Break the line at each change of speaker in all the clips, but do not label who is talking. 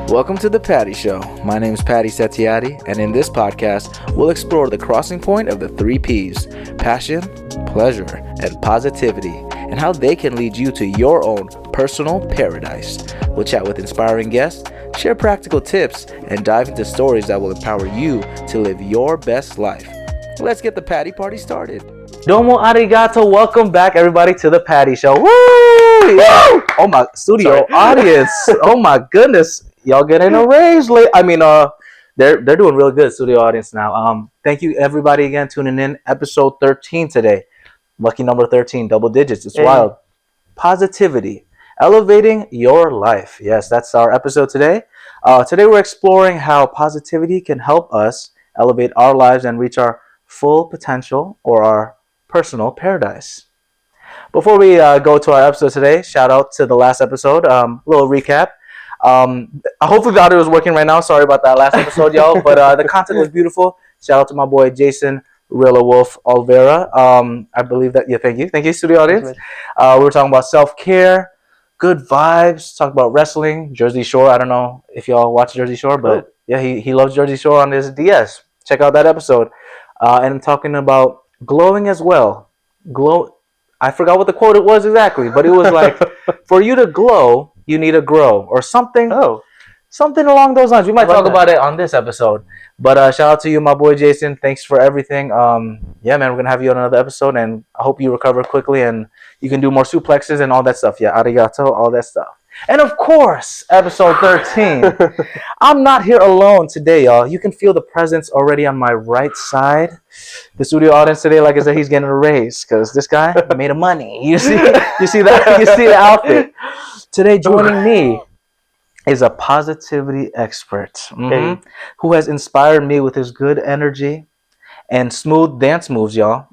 Welcome to The Patty Show. My name is Patty Setiatti, and in this podcast, we'll explore the crossing point of the 3 Ps: passion, pleasure, and positivity, and how they can lead you to your own personal paradise. We'll chat with inspiring guests, share practical tips, and dive into stories that will empower you to live your best life. Let's get the Patty Party started. Domo arigato. Welcome back, everybody, to The Patty Show. Woo! Oh, my studio audience. Oh, my goodness. Y'all getting a raise late. They're doing real good, studio audience now. Thank you, everybody, again, tuning in. Episode 13 today. Lucky number 13, double digits. It's wild. Positivity. Elevating your life. Yes, that's our episode today. Today we're exploring how positivity can help us elevate our lives and reach our full potential or our personal paradise. Before we go to our episode today, shout out to the last episode. Little recap. Hopefully the audio is working right now. Sorry about that last episode, y'all. But the content was beautiful. Shout out to my boy Jason Rilla Wolf Olvera. I believe that. Yeah, thank you, studio audience. We were talking about self-care, good vibes. Talk about wrestling, Jersey Shore. I don't know if y'all watch Jersey Shore, but yeah, he loves Jersey Shore on his DS. Check out that episode. And I'm talking about glowing as well. Glow. I forgot what the quote it was exactly, but it was like, for you to glow, you need to grow, or something. Something along those lines. We might talk about it on this episode. But shout out to you, my boy Jason. Thanks for everything. Yeah, man, we're gonna have you on another episode, and I hope you recover quickly and you can do more suplexes and all that stuff. Yeah, arigato, all that stuff. And of course, episode 13. I'm not here alone today, y'all. You can feel the presence already on my right side. The studio audience today, like I said, he's getting a raise because this guy made money. You see that? You see the outfit. Today, joining me is a positivity expert who has inspired me with his good energy and smooth dance moves, y'all.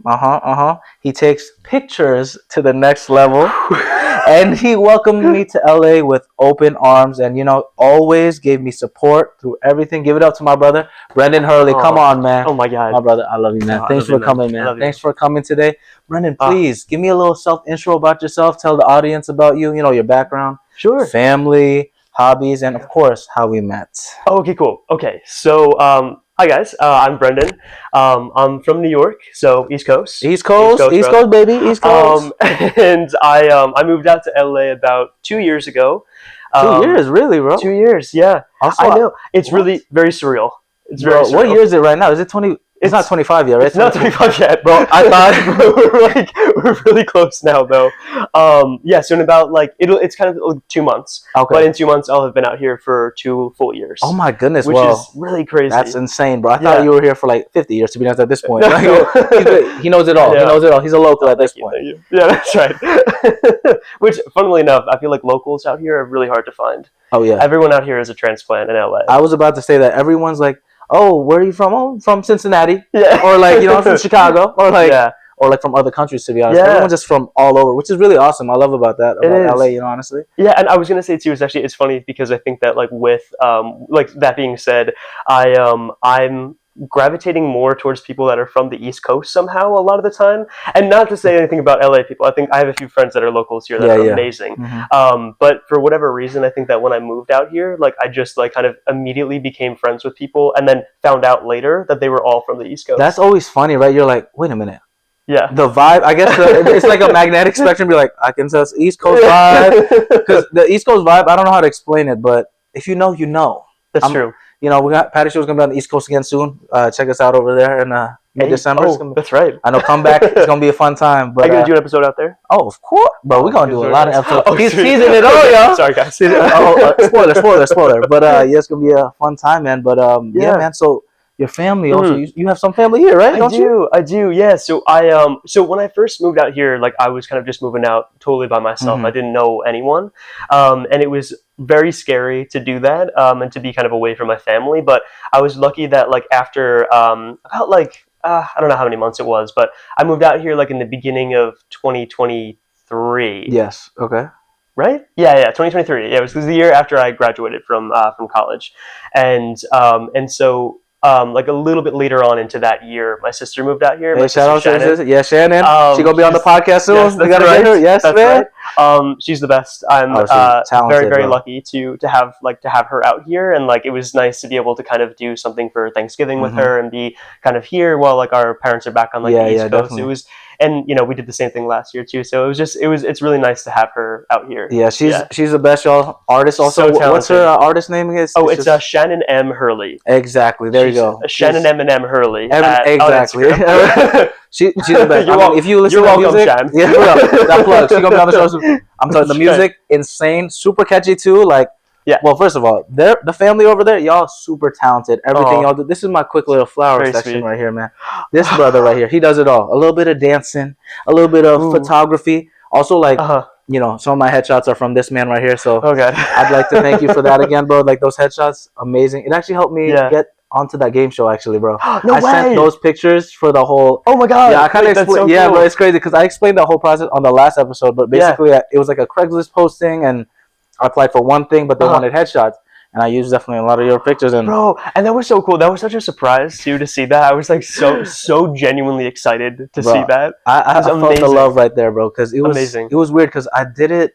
He takes pictures to the next level. And he welcomed me to LA with open arms and, always gave me support through everything. Give it up to my brother, Brendan Hurley. Come on, man.
Oh, my God.
My brother, I love you, man. Thanks for coming, man. Thanks for coming today. Brendan, please, give me a little self-intro about yourself. Tell the audience about you, your background.
Sure.
Family, hobbies, and, of course, how we met.
Oh, okay, cool. Okay, so, hi, guys. I'm Brendan. I'm from New York, so East Coast.
East Coast, baby. East Coast.
And I moved out to LA about 2 years ago.
2 years, really, bro?
2 years, yeah.
Also,
I know. It's really very surreal. It's very surreal.
What year is it right now? Is it 20? It's not 25 yet, right?
It's not 25 yet,
bro. I thought
we're really close now, though. Yeah. So in about it's kind of 2 months.
Okay.
But in 2 months, I'll have been out here for 2 full years.
Oh my goodness!
Which is really crazy.
That's insane, bro. I thought you were here for 50 years. To be honest, at this point, he knows it all.
Yeah.
He knows it all. He's a local at this point.
Thank you. Yeah, that's right. Which, funnily enough, I feel like locals out here are really hard to find.
Oh yeah.
Everyone out here is a transplant in LA.
I was about to say that everyone's like, oh, where are you from? Oh, I'm from Cincinnati.
Yeah.
Or I'm from Chicago. Or or from other countries, to be honest. Yeah. Everyone's just from all over, which is really awesome. I love about that, about LA, honestly.
Yeah, and I was gonna say too, it's funny because I think that with that being said, I'm gravitating more towards people that are from the East Coast somehow a lot of the time. And not to say anything about LA people. I think I have a few friends that are locals here that are amazing. Mm-hmm. But for whatever reason, I think that when I moved out here, I just kind of immediately became friends with people and then found out later that they were all from the East Coast.
That's always funny, right? You're like, wait a minute.
Yeah.
The vibe, I guess it's like a magnetic spectrum. Be like, I can tell it's East Coast vibe. Because the East Coast vibe, I don't know how to explain it, but if you know, you know.
That's true.
We got Patty Show's gonna be on the East Coast again soon. Check us out over there in mid-December.
That's right.
I know. Come back. It's gonna be a fun time. But
are you gonna do an episode out there?
Oh, of course, bro. We're gonna do a lot of episodes. He's teasing it all, y'all.
Sorry, guys.
Spoiler. But yeah, it's gonna be a fun time, man. But yeah, man. So your family also, you have some family here, right?
I do. Yeah. So so when I first moved out here, I was kind of just moving out totally by myself. I didn't know anyone, and it was very scary to do that, and to be kind of away from my family. But I was lucky that after about I don't know how many months it was, but I moved out here in the beginning of 2023.
Yes. Okay.
Right? Yeah, 2023. Yeah, it was the year after I graduated from college, and so like a little bit later on into that year, my sister moved out here.
Hey, shout out to Shannon. Yeah, Shannon. She gonna be on the podcast soon.
Yes,
we gotta get her. Yes,
that's
man.
Right. She's the best. I'm
talented,
very
bro.
lucky to have her out here, and like it was nice to be able to kind of do something for Thanksgiving with her and be kind of here while like our parents are back on like the East Coast. Definitely. It was, and you know, we did the same thing last year too. So it's really nice to have her out here.
Yeah, she's the best, y'all. Artist also.
So
what's her artist name? It's
Shannon M. Hurley.
Exactly. There you go.
Shannon M. Hurley.
Exactly. She's the best. If you listen to music,
Shan.
Yeah, that plug. She's gonna be on the show soon. I'm talking the music, insane, super catchy too. Like, yeah. Well, first of all, the family over there, y'all super talented. Everything y'all do. This is my quick little flower section right here, man. This brother right here, he does it all. A little bit of dancing, a little bit of photography. Also, like, you know, some of my headshots are from this man right here. So, I'd like to thank you for that again, bro. Like, those headshots, amazing. It actually helped me get onto that game show, actually, bro. I sent those pictures for the whole. Oh my god! Yeah, I kind of explained. So yeah, cool. Bro, it's crazy because I explained the whole process on the last episode. But basically, it was like a Craigslist posting, and I applied for one thing, but they wanted headshots, and I used definitely a lot of your pictures. And
bro, and that was so cool. That was such a surprise too to see that. I was like so genuinely excited to see that.
I felt the love right there, bro, because it was amazing. It was weird because I did it,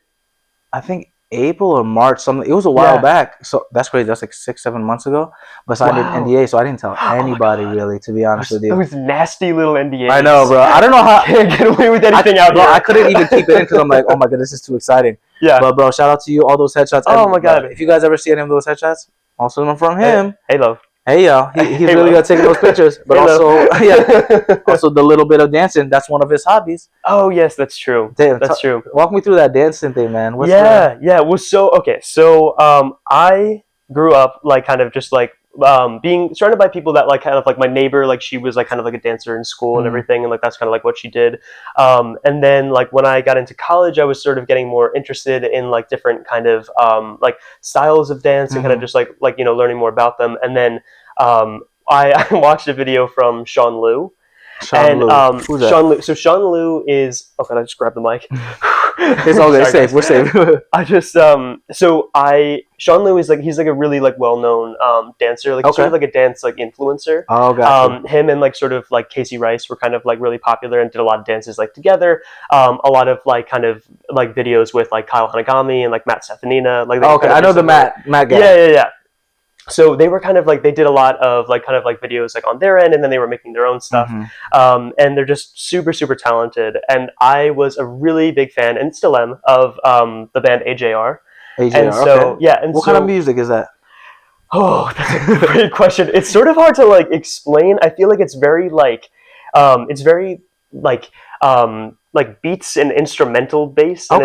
I think April or March, something. It was a while back, so that's crazy. That's like 6-7 months ago. But I did NDA, so I didn't tell anybody really, to be honest with you.
Those nasty little NDAs.
I know, bro. I don't know how
can't get away with anything out here.
I couldn't even keep it in because I'm like, oh my god, this is too exciting. Yeah. But bro, shout out to you, all those headshots.
Oh my god!
If you guys ever see any of those headshots, also them from him.
Hey love.
Hey y'all, he's really good at taking those pictures. But also the little bit of dancing. That's one of his hobbies.
Oh yes, that's true. Damn, that's true.
Walk me through that dancing thing, man.
Well, so I grew up like kind of just like being surrounded by people that like kind of like my neighbor, like she was like kind of like a dancer in school and everything, and like that's kind of like what she did. And then like when I got into college, I was sort of getting more interested in like different kind of like styles of dance and kind of just like you know, learning more about them. And then I watched a video from Sean Liu. Sean Liu. So Sean Liu is. Oh god, I just grabbed the mic.
It's all good. Safe. We're safe.
I just Sean Liu is like, he's like a really like well-known dancer, like sort of like a dance like influencer.
Oh, gotcha.
Him and like sort of like Casey Rice were kind of like really popular and did a lot of dances like together. A lot of like kind of like videos with like Kyle Hanagami and like Matt Stefanina. Like
I know the Matt guy.
Yeah. So they were kind of like, they did a lot of like kind of like videos like on their end, and then they were making their own stuff. And they're just super, super talented. And I was a really big fan, and still am, of the band AJR. And so, and
what kind of music is that?
Oh, that's a great question. It's sort of hard to like explain. I feel like it's very like beats and instrumental based, and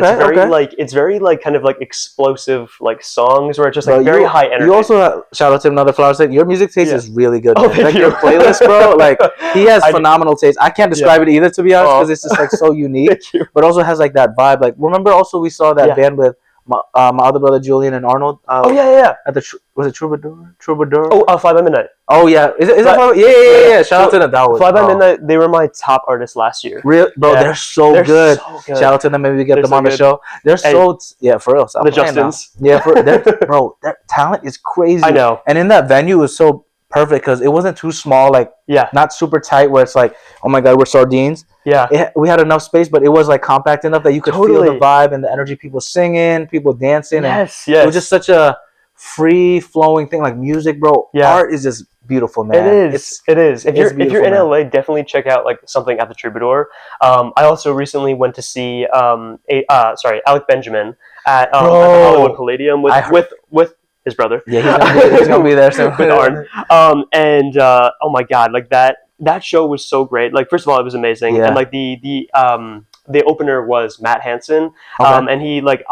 it's very like kind of like explosive like songs where it's just like very high energy.
You also shout out to another flower saying your music taste is really good. Oh, like your playlist, bro. Like he has phenomenal taste. I can't describe it either, to be honest, because it's just like so unique. But also has like that vibe. Like remember, also we saw that band with my other brother Julian and Arnold. At the was it Troubadour?
Oh, Fly by Midnight.
Oh yeah, is that Fly? Yeah. Shout out to them. That was
Fly by Midnight. They were my top artists last year.
Real, bro, they're so good. Shout out to them. Maybe we get them on the show. They're so for real.
The Justins.
Yeah, bro, their talent is crazy.
I know.
And in that venue was so perfect because it wasn't too small, like not super tight where it's like, oh my god, we're sardines. We had enough space, but it was like compact enough that you could feel the vibe and the energy. People singing, people dancing.
Yes.
It was just such a free flowing thing, like music, bro. Art is just beautiful, man.
It is. If you're in LA, definitely check out like something at the Troubadour. I also recently went to see Alec Benjamin at the Hollywood Palladium with his brother.
Yeah, he's gonna be there soon
with Arn. Oh my god, like that show was so great. Like first of all, it was amazing, and like the opener was Matt Hansen, and he like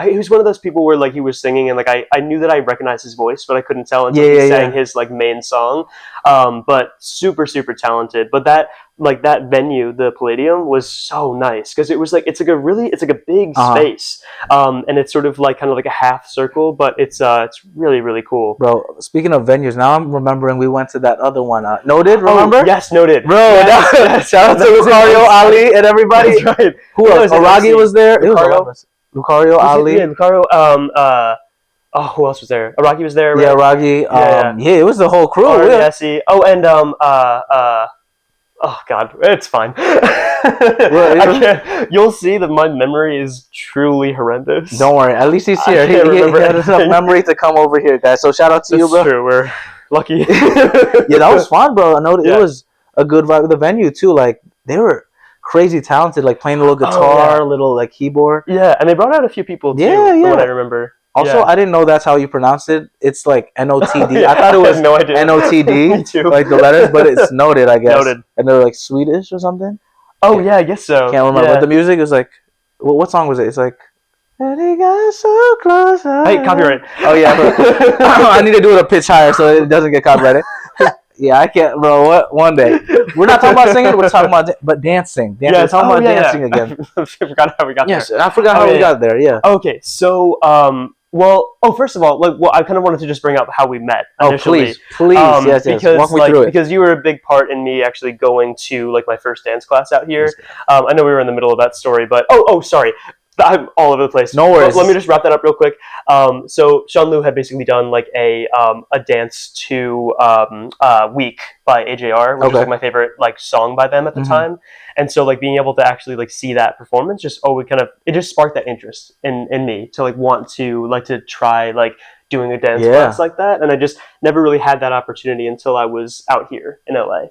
he was one of those people where like he was singing and like I knew that I recognized his voice, but I couldn't tell until he sang his like main song. But super, super talented. But that venue, the Palladium, was so nice because it was like it's like a big space, and it's sort of like kind of like a half circle, but it's really, really cool.
Bro, speaking of venues, now I'm remembering we went to that other one. Noted, remember?
Yes, Noted.
Bro, shout out to Lucario, Ali, and everybody.
That's right.
Who else? Aragi was there.
Lucario,
Ali.
Yeah, Lucario. Oh, who else was there? Rocky was there, right?
Yeah, Rocky. Yeah, it was the whole crew.
Jesse. Oh, and oh God, it's fine. I can't. You'll see that my memory is truly horrendous.
Don't worry. At least he's here. He had enough memory to come over here, guys. So shout out to you, bro.
That's true. We're lucky.
Yeah, that was fun, bro. I know it was a good vibe. The venue too, like they were crazy talented, like playing a little guitar, little like keyboard.
Yeah, and they brought out a few people too. From what I remember.
Also, I didn't know that's how you pronounce it. It's like NOTD. I thought it was NOTD,
Me too.
like the letters, but it's noted, I guess.
Noted.
And they're like Swedish or something.
Oh yeah, I guess so.
Can't remember. But the music is like, what song was it? It's like, and he got so close.
Hey, copyright.
Oh yeah, I need to do it a pitch higher so it doesn't get copyrighted. Yeah, I can't, bro. What? One day. We're not talking about singing. We're talking about dancing. We're talking about dancing again.
I forgot how we got there.
Yes, I forgot how we got there. Yeah.
Okay, so first of all, I kind of wanted to just bring up how we met initially.
Please, yes.
Because
walk me through it.
Because you were a big part in me actually going to like my first dance class out here. I know we were in the middle of that story, but sorry. I'm all over the place.
No worries.
Let me just wrap that up real quick. So Sean Liu had basically done like a dance to Week by AJR, which was like my favorite like song by them at the time. And so like being able to actually like see that performance it just sparked that interest in me to like want to try like doing a dance class like that. And I just never really had that opportunity until I was out here in LA.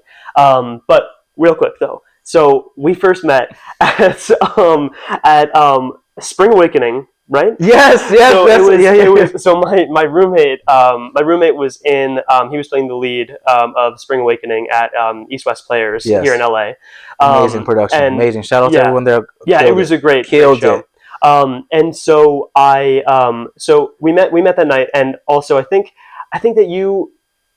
But real quick though. So we first met at Spring Awakening, right?
Yes.
So my roommate was in. He was playing the lead of Spring Awakening at East West Players here in LA.
Amazing production, amazing. Shout out to everyone there.
Yeah, it was a great show. And so we met that night, and also I think that you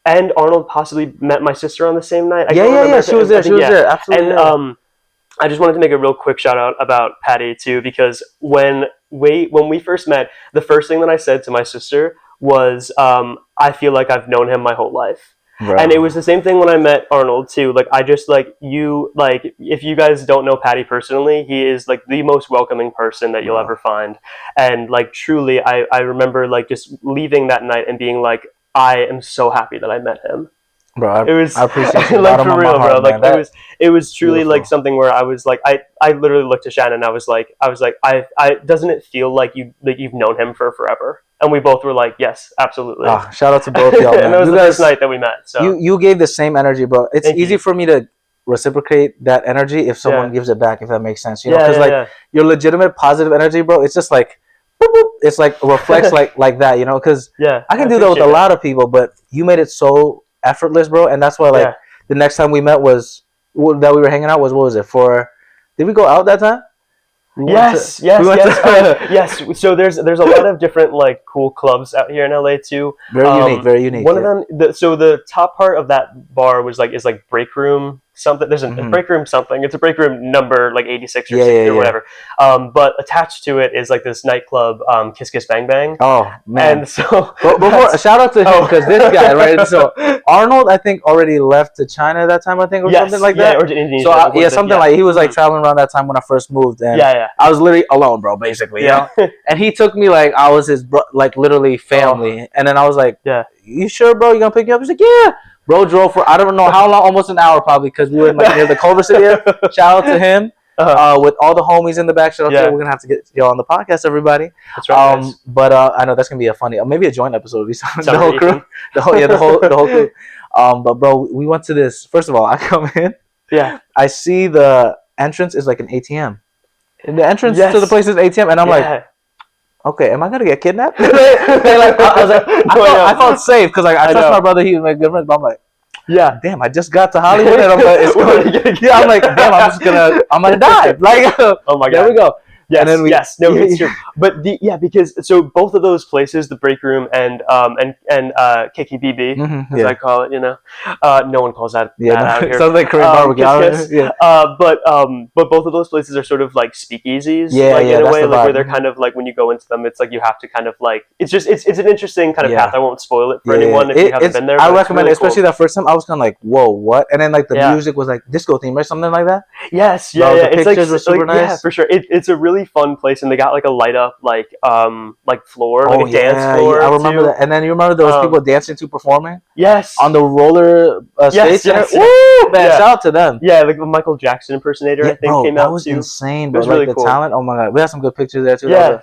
and Arnold possibly met my sister on the same night.
Yeah. She was there. Absolutely.
And I just wanted to make a real quick shout out about Patty too, because when we first met, the first thing that I said to my sister was, I feel like I've known him my whole life. Right. And it was the same thing when I met Arnold too. Like I just if you guys don't know Patty personally, he is like the most welcoming person that you'll ever find. And like truly, I remember like just leaving that night and being like, I am so happy that I met him.
Bro, I appreciate
it. Like for real, bro. Like it was truly
beautiful.
Like something where I was like, I literally looked to Shannon. I was like, doesn't it feel like you've known him for forever? And we both were like, yes, absolutely.
Shout out to both y'all, man.
And that was the first night that we met. So
you gave the same energy, bro. It's easy for me to reciprocate that energy if someone gives it back, if that makes sense. You know, because your legitimate positive energy, bro. It's just like. It's like reflects like that, you know, because I can do that with a lot of people, but you made it so effortless, bro, and that's why the next time we met was that we were hanging out was, what was it for? Did we go out that time?
Yes. So there's a lot of different like cool clubs out here in LA too.
Very unique.
One of them, the top part of that bar is break room something. There's a break room something. It's a break room number like 86 or 60 or whatever. But attached to it is like this nightclub, Kiss Kiss Bang Bang.
Oh man!
And so
before shout out to him because this guy, right? So Arnold, I think already left to China that time, I think, or something like that.
Or to Indonesia.
So something like he was like traveling around that time when I first moved, and I was literally alone, bro, basically. You know? And he took me like I was his like literally family, and then I was like, you sure, bro? You gonna pick me up? He's like, yeah. Bro drove for I don't know how long, almost an hour probably, because we were like near the Culver City area. Shout out to him with all the homies in the back. Shout out to him. We're gonna have to get y'all on the podcast, everybody.
That's right.
But I know that's gonna be a funny, maybe a joint episode. The whole crew, the whole crew. But bro, we went to this. First of all, I come in. Yeah. I see the entrance is like an ATM. And the entrance to the place is ATM, and I'm like. Okay, am I gonna get kidnapped? I felt safe because I trust my brother. He was my good friend. But I'm like, damn, I just got to Hollywood, and I'm like, I'm like, damn, I'm gonna die. Like,
oh my god,
there we go.
Yes, and then it's true. But because both of those places, the break room and KKBB, as I call it, you know, no one calls that out here.
Sounds like Korean barbecue.
But both of those places are sort of like speakeasies, in a way, like where they're kind of like when you go into them, it's like you have to kind of like it's an interesting kind of path. I won't spoil it for anyone if you haven't been there.
I recommend it, especially that first time. I was kind of like, whoa, what? And then like the music was like disco theme or something like that.
Yes,
The pictures were super nice.
Yeah, for sure. It's a really really fun place, and they got like a light up like floor, like a dance floor.
I remember
too.
that. And then you remember those people dancing to performing?
Yes.
On the roller stage.
Yes.
Woo! Man, shout out to them.
Yeah, like the Michael Jackson impersonator, I think, came out too.
That was insane, bro.
It was really
the
cool.
talent. Oh my god, we had some good pictures there too.
Yeah,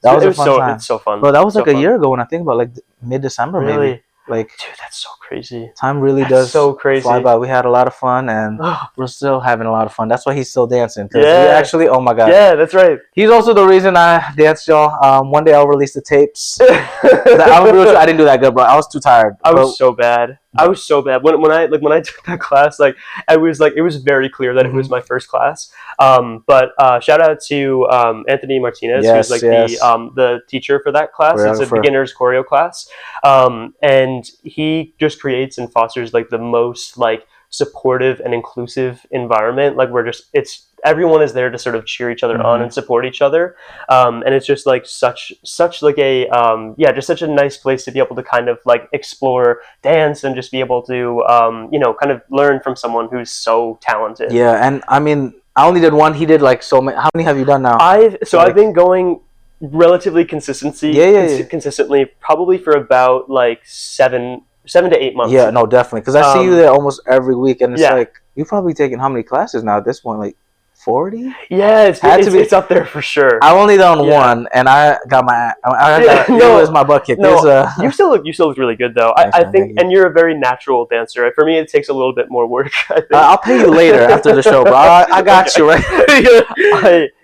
that was a fun time.
It's so fun.
Bro, that was like a year ago when I think about like mid-December maybe. Like,
dude, that's so crazy.
Time really does
so crazy.
fly by. We had a lot of fun, and we're still having a lot of fun. That's why he's still dancing. We actually, oh my god.
Yeah, that's right.
He's also the reason I danced, y'all. One day I'll release the tapes. I didn't do that good, bro. I was too tired.
I was so bad. When I took that class, like it was very clear that it was my first class. But shout out to Anthony Martinez, who's like the teacher for that class. It's a beginner's choreo class, and he just creates and fosters like the most like supportive and inclusive environment. Like everyone is there to sort of cheer each other on and support each other, and it's just like such like a just such a nice place to be able to kind of like explore dance and just be able to kind of learn from someone who's so talented.
Yeah, and I mean, I only did one. He did like so many. How many have you done now?
I've been going relatively consistently, probably for about like 7 to 8 months.
Yeah, no, definitely, because I see you there almost every week, and it's like you've probably taken how many classes now at this point? Like 40?
Yeah, it's up there for sure.
I've only done one, and I got it was my butt kicked.
You still look really good though. I think, and you're a very natural dancer. For me, it takes a little bit more work. I think.
I'll pay you later after the show, bro. I got you right.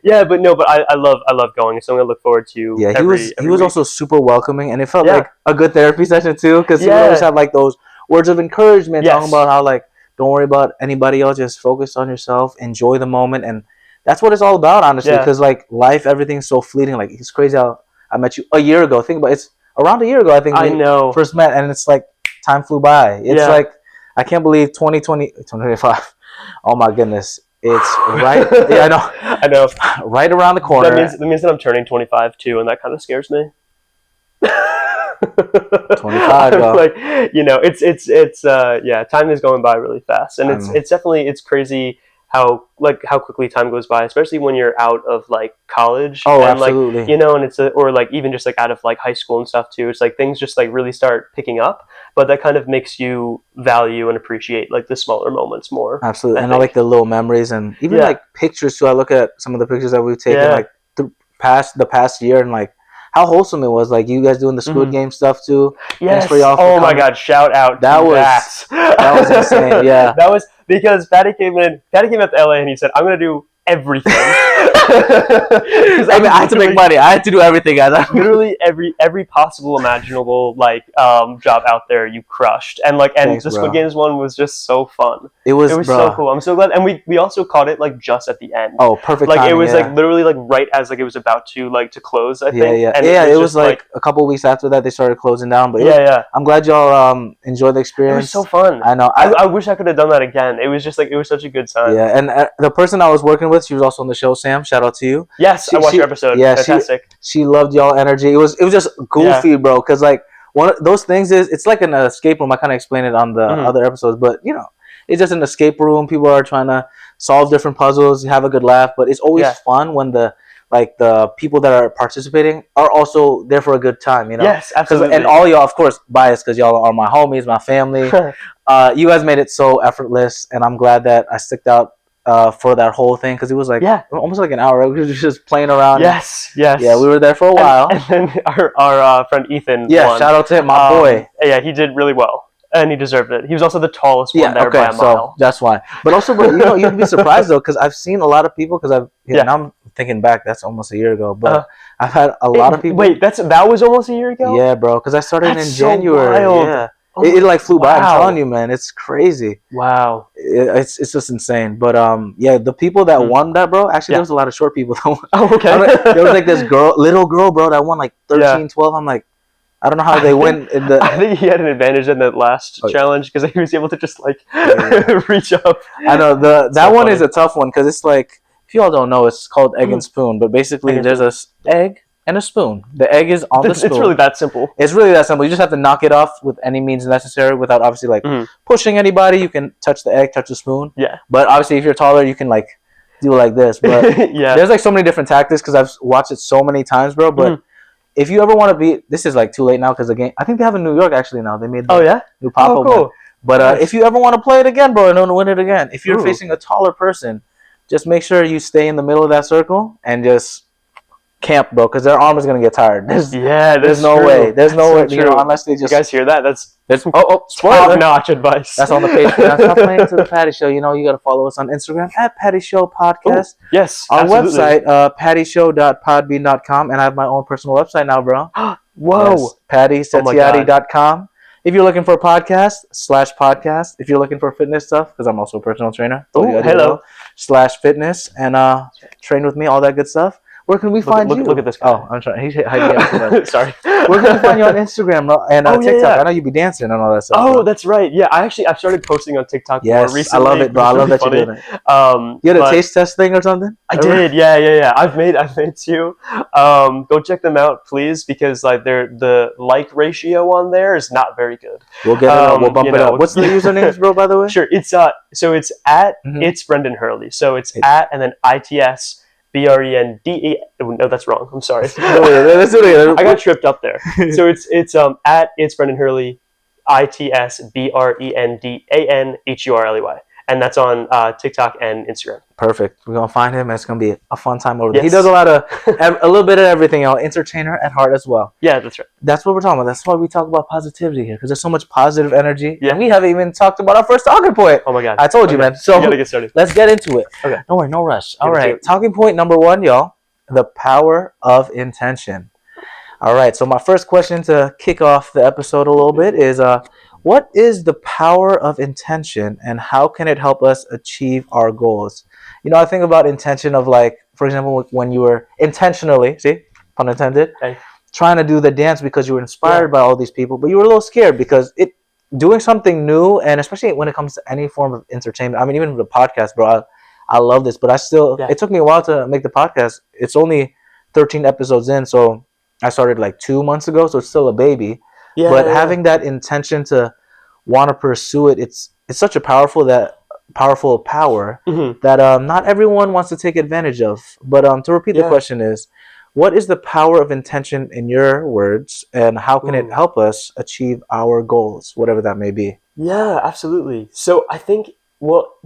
But I love going. So I'm gonna look forward to.
Yeah, he was also super welcoming, and it felt like a good therapy session too, because he always had like those words of encouragement, talking about how like, don't worry about anybody else, just focus on yourself, enjoy the moment, and that's what it's all about, honestly, because like life, everything's so fleeting. Like, it's crazy how I met you a year ago. Think about it's around a year ago, I think we first met, and it's like time flew by. It's like, I can't believe 2025. Oh my goodness. It's right. Yeah, I know. Right around the corner.
That means that I'm turning 25 too, and that kind of scares me.
25, though.
Like, it's time is going by really fast, and it's crazy how quickly time goes by, especially when you're out of like college.
Oh,
and,
absolutely.
Like, and it's or like even just like out of like high school and stuff too. It's like things just like really start picking up, but that kind of makes you value and appreciate like the smaller moments more.
Absolutely, and I like the little memories and even like pictures too. I look at some of the pictures that we've taken like the past year, and like how wholesome it was. Like you guys doing the Squid Game stuff too.
Yes. Thanks for y'all for my God! Shout out. That was insane. Yeah. That was because Patty came out to LA and he said, "I'm gonna do everything."
I had to make money. I had to do everything, guys.
Literally every possible imaginable like job out there you crushed, and the Squid Games one was just so fun. It was so cool. I'm so glad, and we also caught it like just at the end.
Oh, perfect.
Like timing, it was like literally like right as like it was about to close. I think.
Yeah. And it was like a couple of weeks after that they started closing down. But I'm glad y'all enjoyed the experience.
It was so fun.
I know.
I wish I could have done that again. It was just like it was such a good time.
Yeah, and the person I was working with, she was also on the show. Sam, shout out to you.
Yes, I watched your episode. Yeah, fantastic.
She loved y'all energy. It was just goofy, bro. Because like one of those things is it's like an escape room. I kind of explained it on the other episodes, but it's just an escape room. People are trying to solve different puzzles, have a good laugh. But it's always fun when the people that are participating are also there for a good time.
Yes, absolutely.
And all y'all, of course, biased because y'all are my homies, my family. You guys made it so effortless, and I'm glad that I sticked out for that whole thing, because it was like almost like an hour. We were just playing around.
Yes.
Yeah, we were there for a while.
And then our friend Ethan.
Yeah, won. Shout out to him, my boy.
Yeah, he did really well, and he deserved it. He was also the tallest one there by a mile.
So that's why. But also, bro, you'd be surprised though, because I've seen a lot of people. Because now I'm thinking back, that's almost a year ago. But I've had a lot of people.
Wait, that was almost a year ago.
Yeah, bro, because I started in January.
So wild.
Yeah. It like flew by. I'm telling you, man, it's crazy.
Wow,
it's just insane. But the people that won that, bro. Actually, there was a lot of short people that won.
Oh, okay.
There was like this little girl, bro, that won like 13, 12. I'm like, I don't know how they win in the.
I think he had an advantage in that last challenge because he was able to just like reach up.
I know that one is a tough one because it's like, if you all don't know, it's called egg and spoon. But basically, there's a egg and a spoon. The egg is on the spoon.
It's really that simple.
It's really that simple. You just have to knock it off with any means necessary without obviously like pushing anybody. You can touch the egg, touch the spoon.
Yeah.
But obviously, if you're taller, you can like do like this. But
Yeah.
there's like so many different tactics because I've watched it so many times, bro. But if you ever want to be, this is like too late now because the game, I think they have in New York actually now. They made the new pop-up
cool.
one. But
Nice.
if you ever want to play it again, bro, and win it again, if you're
Ooh.
facing a taller person, just make sure you stay in the middle of that circle and just camp, bro, because their arm is gonna get tired. There's no
true.
way. There's no way.
So
You know, unless they just.
You guys hear that? That's
spoiler.
Top-notch advice.
That's on the page. Stop playing to the Patty Show. You know, you gotta follow us on Instagram at Patty Show Podcast.
Ooh, yes,
our
absolutely.
website, pattyshow.podbean.com, and I have my own personal website now, bro.
Whoa,
yes, pattysetiati.com. If you're looking for a podcast. If you're looking for fitness stuff, because I'm also a personal trainer.
Hello.
/fitness and train with me, all that good stuff. Where can we find you?
Look at this guy.
Oh, I'm trying. He's hiding out too much.
Sorry.
Where can we find you on Instagram and TikTok?
Yeah.
I know you be dancing and all that stuff.
Oh,
bro.
that's right. Yeah, I've started posting on TikTok more
Yes,
recently.
I love it, bro. I love that you're doing it. You had a taste test thing or something?
I did. Yeah. I've made 2. Go check them out, please, because like the like ratio on there is not very good.
We'll get it up. We'll bump it up. What's the usernames, bro? By the way.
Sure. It's so it's at it's Brendan Hurley. So it's at and then ITS. BRENDE. No, that's wrong. I'm sorry.
Let's do it again.
I got tripped up there. So it's at it's Brendan Hurley, ITS BRENDANHURLEY, and that's on TikTok and Instagram.
Perfect. We're gonna find him. And it's gonna be a fun time over there.
Yes.
He does a lot of a little bit of everything. Entertainer at heart as well.
Yeah, that's right.
That's what we're talking about. That's why we talk about positivity here because there's so much positive energy.
Yeah.
And we haven't even talked about our first talking point.
Oh my god.
I told you, man. So
we gotta get started.
Let's get into it.
Okay.
Don't worry, no rush. All right. Talking point number 1, y'all. The power of intention. All right. So my first question to kick off the episode a little bit is what is the power of intention and how can it help us achieve our goals? You know, I think about intention of like, for example, when you were intentionally, see, pun intended, trying to do the dance because you were inspired by all these people, but you were a little scared because doing something new, and especially when it comes to any form of entertainment. I mean, even the podcast, bro, I love this, but it took me a while to make the podcast. It's only 13 episodes in, so I started like 2 months ago, so it's still a baby. Yeah, but having that intention to want to pursue it, it's such a powerful power that not everyone wants to take advantage of. But to repeat the question is, what is the power of intention in your words, and how can it help us achieve our goals, whatever that may be?
Yeah, absolutely. So I think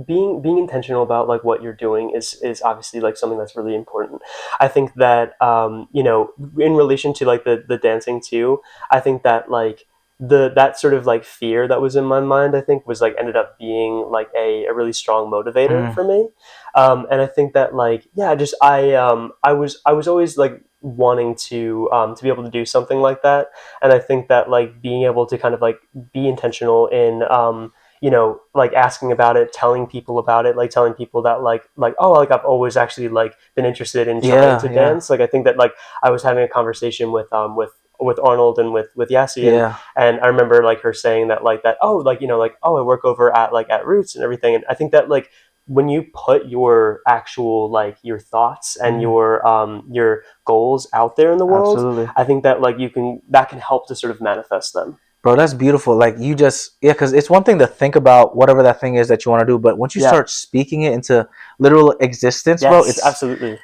being intentional about like what you're doing is obviously like something that's really important. I think that in relation to like the dancing too, I think that like that sort of like fear that was in my mind, I think was like ended up being like a really strong motivator for me. And I think that like I was always like wanting to be able to do something like that. And I think that like being able to kind of like be intentional in like asking about it, telling people about it, like telling people that like I've always actually like been interested in trying to dance. Like I think that like I was having a conversation with Arnold and with Yassi, and I remember like her saying that I work over at Roots and everything, and I think that like when you put your actual like your thoughts and your goals out there in the world, absolutely. I think that like that can help to sort of manifest them.
Bro, that's beautiful. Like you because it's one thing to think about whatever that thing is that you want to do, but once you start speaking it into literal existence, bro, it's
absolutely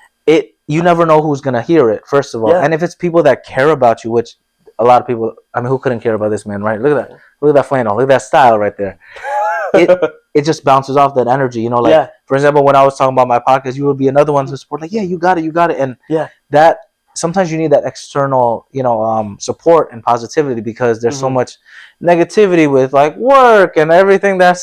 you never know who's gonna hear it, first of all. And if it's people that care about you, which a lot of people, I mean, who couldn't care about this man, right? Look at that flannel, look at that style right there. It just bounces off that energy, you know, like for example, when I was talking about my podcast, you would be another one to support, like, you got it. And that sometimes you need that external, support and positivity because there's so much negativity with like work and everything that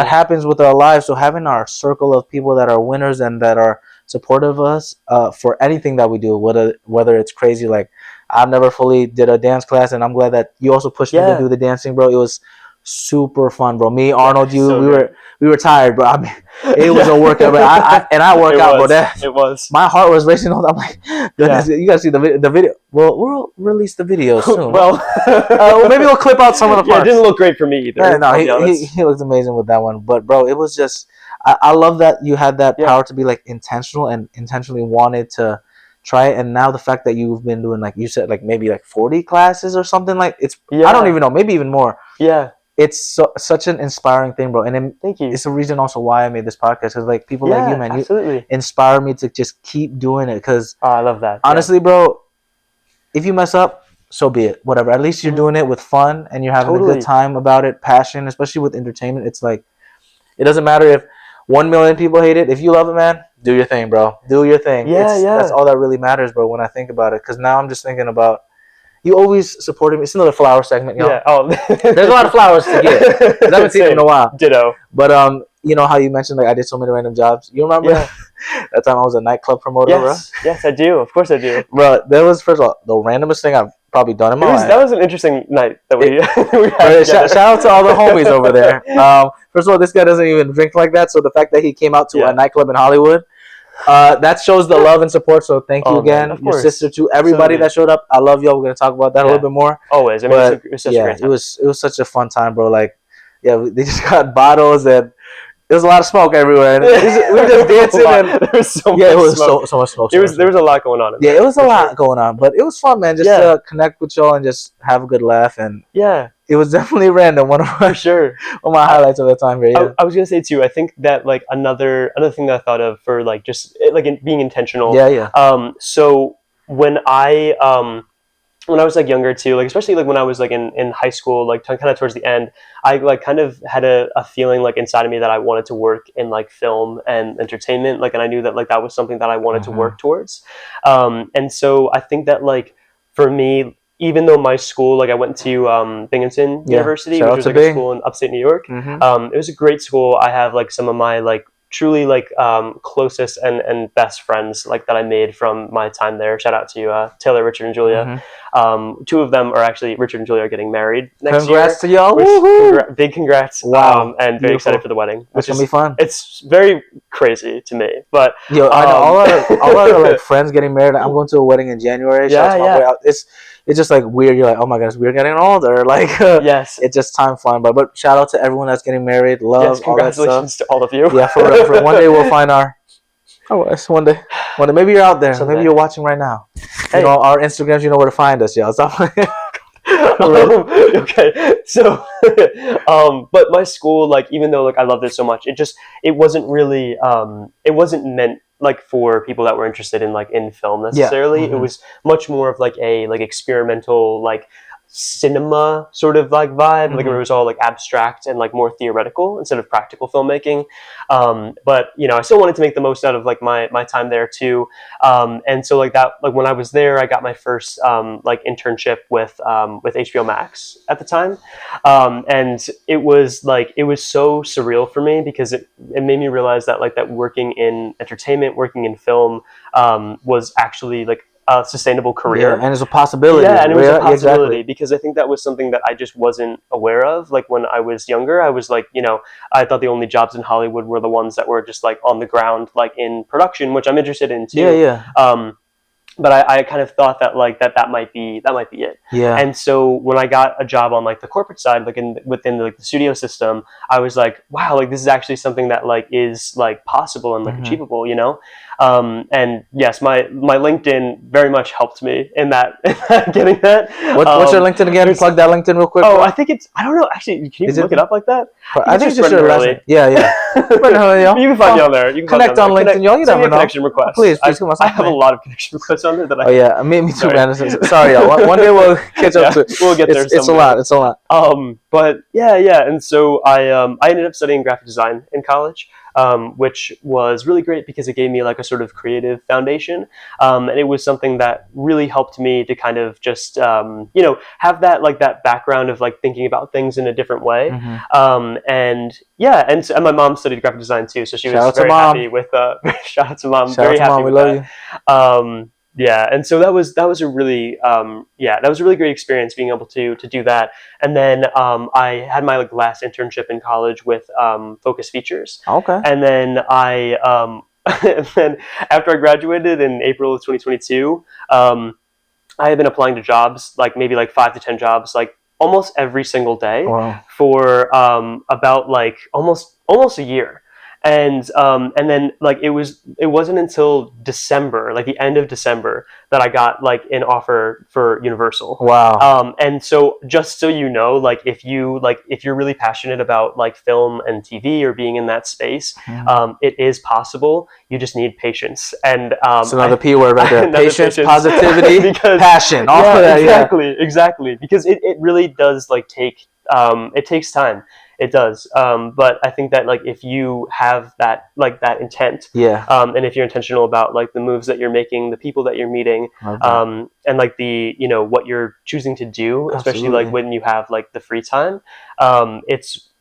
happens with our lives. So having our circle of people that are winners and that are supportive of us for anything that we do, whether it's crazy, like I've never fully did a dance class, and I'm glad that you also pushed me to do the dancing, bro. It was super fun, bro. Me, Arnold, we were tired, bro. I mean, it was a workout, bro. I work out, bro.
It was.
My heart was racing. I'm like, goodness, you gotta see the video. Well, we'll release the video soon. Maybe we'll clip out some of the parts.
It didn't look great for me either.
Yeah, no, he looked amazing with that one. But bro, it was just, I love that you had that power to be like intentional and intentionally wanted to try it. And now the fact that you've been doing, like you said, like maybe like 40 classes or something, like I don't even know, maybe even more.
Yeah.
it's such an inspiring thing, bro. And
Thank you.
it's a reason also why I made this podcast, because like people like you, man,
absolutely.
you inspire me to just keep doing it. Because
I love that.
honestly, bro, if you mess up, so be it. Whatever. At least you're doing it with fun and you're having a good time about it, passion, especially with entertainment. It's like, it doesn't matter if 1 million people hate it. If you love it, man, do your thing, bro. Do your thing. That's all that really matters, bro, when I think about it. Because now I'm just thinking about, you always supported me. It's another flower segment, y'all.
Yeah. Oh,
there's a lot of flowers to get. I haven't seen them in a while.
Ditto.
But you know how you mentioned like I did so many random jobs. You remember that time I was a nightclub promoter, bro?
Yes, I do. Of course, I do.
Bro, that was first of all the randomest thing I've probably done in my life.
That was an interesting night that we had.
Shout out to all the homies over there. First of all, this guy doesn't even drink like that, so the fact that he came out to a nightclub in Hollywood, that shows the love and support. So thank you again, man, your sister too, everybody that showed up. I love y'all. We're gonna talk about that a little bit more.
Always. I mean, it was such a great time.
It was such a fun time, bro. Like, they just got bottles and there was a lot of smoke everywhere. And we were just dancing and
there was so much
it was
smoke.
so much smoke.
There was a lot going on.
It was a lot going on, but it was fun, man. Just to connect with y'all and just have a good laugh. And it was definitely random. One of my highlights of the time here.
I was gonna say too. I think that like another thing that I thought of for like just like being intentional. So when I was like younger too, like especially like when I was like in high school, like kind of towards the end, I like kind of had a feeling like inside of me that I wanted to work in like film and entertainment, like, and I knew that like that was something that I wanted to work towards. And so I think that like for me, even though my school, like I went to Binghamton University, which was like a school in upstate New York. It was a great school. I have like some of my like truly like closest and best friends like that I made from my time there. Shout out to Taylor, Richard, and Julia. Two of them are actually, Richard and Julia, are getting married next year.
Congrats to y'all!
Big congrats!
Wow,
and very excited for the wedding.
It's gonna be fun.
It's very crazy to me, but
I know all our like friends getting married. I'm going to a wedding in January. It's just like weird. You're like, oh my goodness, we're getting older. Like, it's just time flying by. But shout out to everyone that's getting married. Love,
congratulations to all of you.
Yeah, for real. One day we'll find our. Oh, it's one day. Maybe you're out there. Maybe you're watching right now. Hey. You know our Instagrams. You know where to find us, y'all.
Okay, so but my school, like, even though like I loved it so much, it wasn't really it wasn't meant like for people that were interested in like in film necessarily. It was much more of like a like experimental like cinema sort of like vibe. Like it was all like abstract and like more theoretical instead of practical filmmaking. But you know, I still wanted to make the most out of like my time there too. And so like that, like when I was there, I got my first like internship with HBO Max at the time. And it was so surreal for me because it made me realize that like that working in entertainment, working in film was actually like a sustainable career.
And it's a possibility.
And it was a possibility because I think that was something that I just wasn't aware of. Like when I was younger, I was like, you know, I thought the only jobs in Hollywood were the ones that were just like on the ground, like in production, which I'm interested in too. But I kind of thought that like that might be it. And so when I got a job on like the corporate side, like within like the studio system, I was like, wow, like this is actually something that like is like possible and like achievable, you know. And yes, my LinkedIn very much helped me in that getting that.
What's your LinkedIn again? Plug that LinkedIn real quick.
Oh, bro. I think I don't know. Actually, can you look it up like that?
I think it's just your last name. Yeah. Brendan Hurley, y'all.
You can find me on there. You can
connect on LinkedIn, y'all. You never know.
Connection request.
Please come on.
I have a lot of connection requests on there that I.
Oh yeah, me too, man. Sorry, y'all. One day we'll catch up to.
We'll get there.
It's a lot. It's a lot.
But yeah. And so I ended up studying graphic design in college. Which was really great because it gave me like a sort of creative foundation. And it was something that really helped me to kind of just, you know, have that like that background of like thinking about things in a different way. And my mom studied graphic design too. So she was very happy with, shout out to mom. Very happy with that. We love you. Yeah, and so that was a really great experience being able to do that. And then I had my like last internship in college with Focus Features.
Okay.
And then and then after I graduated in April of 2022, I had been applying to jobs, like maybe like 5 to 10 jobs, like almost every single day for about like almost a year. and then like it wasn't until December, like the end of December, that I got like an offer for Universal.
Wow.
And so just so you know, like if you're really passionate about like film and TV or being in that space, it is possible. You just need patience. And
it's another P word right there. Patience, positivity,
because,
passion. All of that.
Exactly. Because it really does like take it takes time. It does. But I think that like if you have that intent, and if you're intentional about like the moves that you're making, the people that you're meeting, and like the what you're choosing to do, especially like when you have like the free time,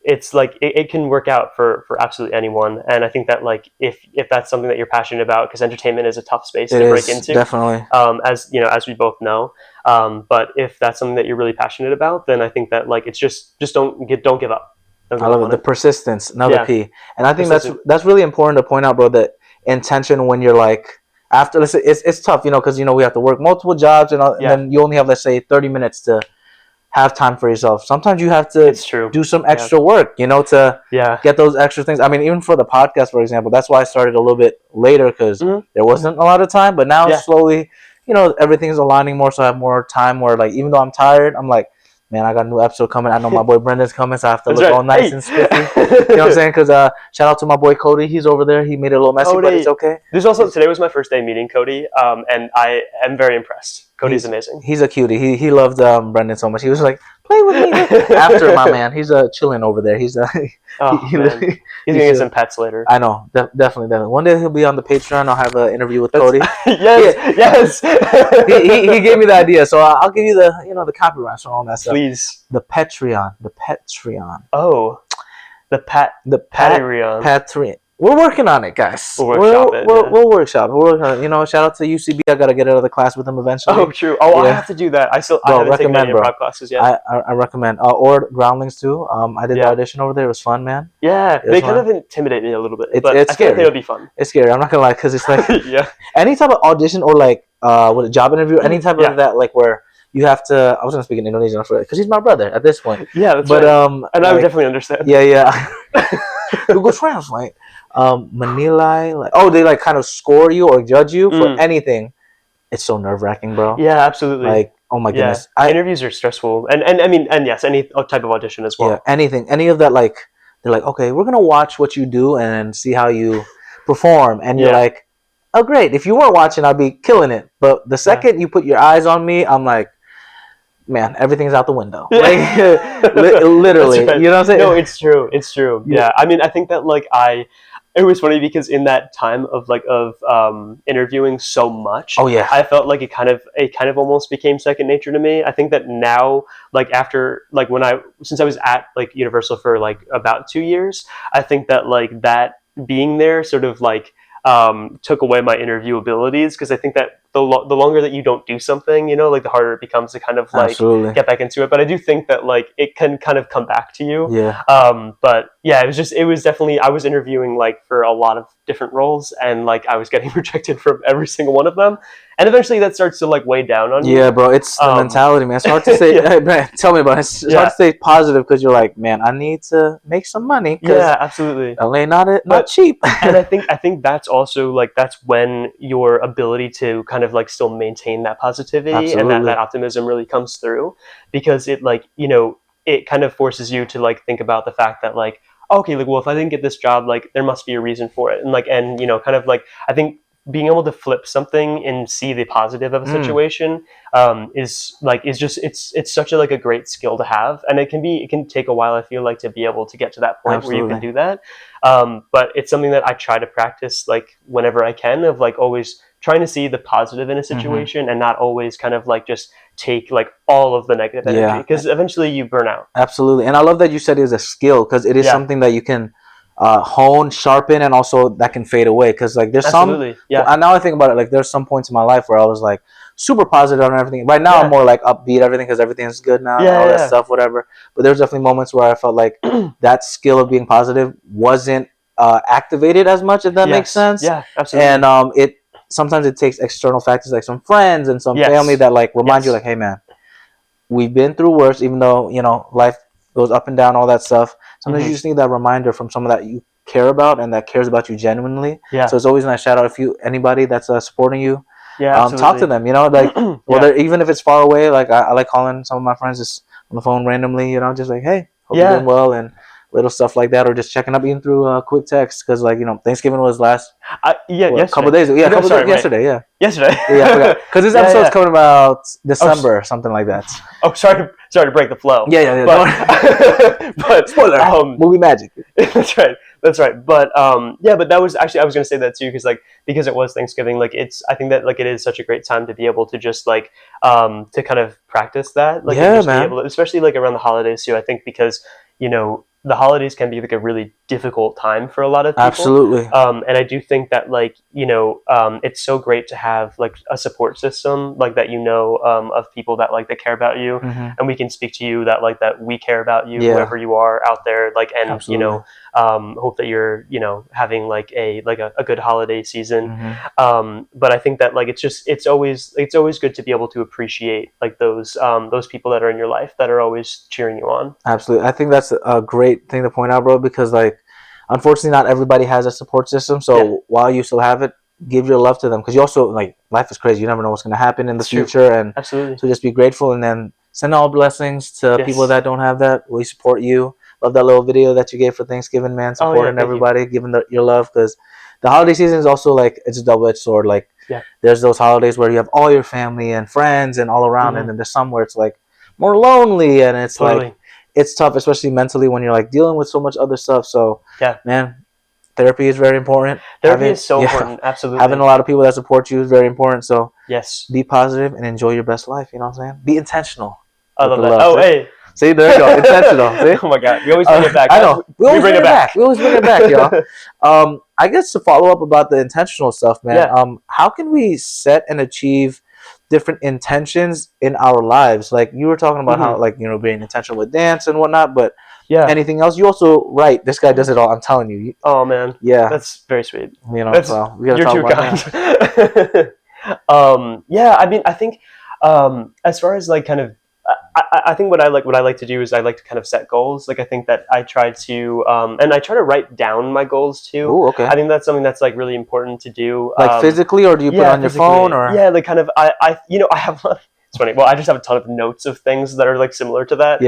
it's like it can work out for absolutely anyone. And I think that like if that's something that you're passionate about, because entertainment is a tough space to break into,
definitely,
as we both know. But if that's something that you're really passionate about, then I think that like it's just don't give up.
I love it. The persistence, another P. And I think that's really important to point out, bro, that intention when you're like, after, let's say, it's tough, because, we have to work multiple jobs and then you only have, let's say, 30 minutes to have time for yourself. Sometimes you have to do some extra work, to get those extra things. I mean, even for the podcast, for example, that's why I started a little bit later, because there wasn't a lot of time. But now slowly, everything's aligning more, so I have more time where, like, even though I'm tired, I'm like, man, I got a new episode coming. I know my boy Brendan's coming, so I have to look all nice and spiffy. You know what I'm saying? Because shout out to my boy Cody. He's over there. He made it a little messy, but it's okay.
There's also, today was my first day meeting Cody, and I am very impressed. Cody's amazing.
He's a cutie. He loved Brendan so much. He was like, play with me. After my man, he's chilling over there. He's he's
gonna get some pets later.
I know, definitely. One day he'll be on the Patreon. I'll have an interview with Cody.
Yes.
he gave me the idea, so I'll give you the copyright on all that stuff.
Please.
The Patreon.
Oh, the Patreon. We're working on it, guys. We'll workshop it.
We'll workshop it. Shout out to UCB. I got to get out of the class with them eventually.
Oh, true. I have to do that. I haven't taken any improv classes yet.
I recommend. Or Groundlings too. I did the audition over there. It was fun, man.
Yeah, they kind of intimidate me a little bit. But
it's
I
scary.
think it'll be fun.
It's scary. I'm not gonna lie, because it's like any type of audition or like a job interview, any type of that, like where you have to. I was gonna speak in Indonesian because he's my brother at this point.
Yeah, that's right. And I would definitely understand.
Yeah. Google Translate. Manilai, like, they like kind of score you or judge you for anything. It's so nerve-wracking, bro.
Yeah, absolutely.
Like, oh my goodness.
Interviews are stressful, and I mean, and yes, any type of audition as well.
Yeah, anything, any of that. Like, they're like, okay, we're gonna watch what you do and see how you perform, and you're like, oh great. If you weren't watching, I'd be killing it. But the second you put your eyes on me, I'm like, man, everything's out the window. Like, literally.
Right.
You know what I'm saying?
No, it's true. Yeah. I mean, I think that like it was funny because in that time of interviewing so much, I felt like it kind of almost became second nature to me. I think that now, like after like since I was at like Universal for like about 2 years, I think that like that being there sort of like took away my interview abilities, because I think that the longer that you don't do something, like the harder it becomes to kind of like get back into it. But I do think that like it can kind of come back to you.
Yeah.
But yeah, it was definitely, I was interviewing like for a lot of different roles, and like I was getting rejected from every single one of them. And eventually that starts to like weigh down on you.
Yeah, bro, it's the mentality, man. It's hard to say. Man, tell me about it. It's hard to stay positive, because you're like, man, I need to make some money.
Yeah, absolutely.
LA not cheap.
And I think that's also like, that's when your ability to kind of like still maintain that positivity and that optimism really comes through, because it like, it kind of forces you to like think about the fact that like, okay, like, well, if I didn't get this job, like there must be a reason for it. And like, and kind of like, I think being able to flip something and see the positive of a situation is just it's such a great skill to have. And it can take a while, I feel like, to be able to get to that point where you can do that. But it's something that I try to practice like whenever I can, of like always trying to see the positive in a situation and not always kind of like just take like all of the negative energy, because eventually you burn out.
Absolutely. And I love that you said it is a skill, because it is something that you can hone, sharpen, and also that can fade away. Because like there's
Absolutely.
and now I think about it, like there's some points in my life where I was like super positive on everything. Right now I'm more like upbeat, everything, because everything's good now and all that stuff, whatever. But there's definitely moments where I felt like that skill of being positive wasn't activated as much, if that makes sense.
Yeah, absolutely.
And sometimes it takes external factors like some friends and some family that like remind you like, hey man, we've been through worse, even though life goes up and down, all that stuff. Sometimes you just need that reminder from someone that you care about and that cares about you genuinely.
Yeah.
So it's always nice. Shout out if anybody that's supporting you.
Yeah,
Talk to
absolutely.
them, you know, like
Yeah.
whether even if it's far away, like I like calling some of my friends just on the phone randomly, you know, just like, hey, hope you're
Yeah.
doing well, and little stuff like that, or just checking up even through a quick text, because like, you know, Thanksgiving was last a couple
Yesterday.
days ago. Yeah,
No, sorry,
yesterday. Yeah,
Yesterday.
yeah, I forgot because this
Yeah,
episode's
yeah.
coming about December or something like that.
Oh, sorry to break the flow.
Yeah.
But
Spoiler. Movie magic.
That's right. But but that was actually, I was gonna say that too, because it was Thanksgiving. Like, I think that like it is such a great time to be able to just like to kind of practice that. Like,
Yeah,
and just
man.
be able to, especially like around the holidays too. I think because, you know, the holidays can be like a really difficult time for a lot of people.
Absolutely.
And I do think that, like, you know, it's so great to have like a support system like that, you know, of people that like that care about you, and we can speak to you that like that we care about you, whoever you are out there, like, and
Absolutely.
you know, hope that you're, you know, having like a good holiday season. But I think that like it's always good to be able to appreciate like those people that are in your life that are always cheering you on.
Absolutely. I think that's a great thing to point out, bro, because like unfortunately not everybody has a support system. So while you still have it, give your love to them, because you also, like, life is crazy. You never know what's going to happen in the future. And
absolutely.
So just be grateful, and then send all blessings to people that don't have that. We support you. Love that little video that you gave for Thanksgiving, man. Supporting everybody, giving your love, because the holiday season is also like, it's a double-edged sword. Like, there's those holidays where you have all your family and friends and all around, and then there's some where it's like more lonely, and it's like it's tough, especially mentally, when you're like dealing with so much other stuff. So man, therapy is very important.
Therapy is so important. Absolutely.
Having a lot of people that support you is very important. So
be
positive and enjoy your best life. You know what I'm saying? Be intentional.
I love that. Oh, hey.
See, there you go. Intentional. See?
Oh my God. We always bring it back.
I know. We always bring it back. We always bring it back, y'all. I guess to follow up about the intentional stuff, man. How can we set and achieve different intentions in our lives? Like, you were talking about how, like, you know, being intentional with dance and whatnot, but anything else? You also write. This guy does it all. I'm telling you.
Oh man.
Yeah.
That's very sweet.
You know, so we gotta
talk about that. I mean, I think as far as like kind of, I think what I like to do is I like to kind of set goals. Like, I think that I try to and I try to write down my goals too.
Ooh, okay.
I think that's something that's like really important to do.
Like physically, or do you put it on your phone, or
like kind of I you know, I have. It's funny. Well, I just have a ton of notes of things that are like similar to that.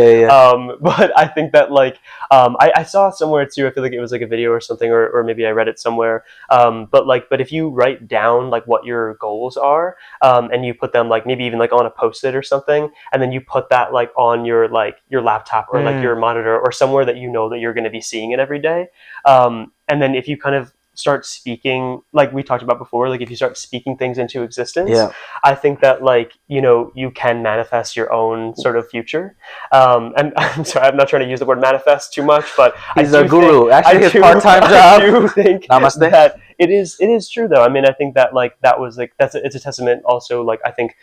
But I think that like I saw somewhere too. I feel like it was like a video or something, or maybe I read it somewhere. But if you write down like what your goals are, and you put them like maybe even like on a Post-it or something, and then you put that like on your laptop or like your monitor or somewhere that you know that you're going to be seeing it every day. And then if you kind of start speaking, like we talked about before, like if you start speaking things into existence, I think that like, you know, you can manifest your own sort of future. And I'm sorry, I'm not trying to use the word manifest too much, but
he's a guru. Actually, his part-time job.
I do think
Namaste.
That it is true though. I mean, I think that like that was like it's a testament also, like I think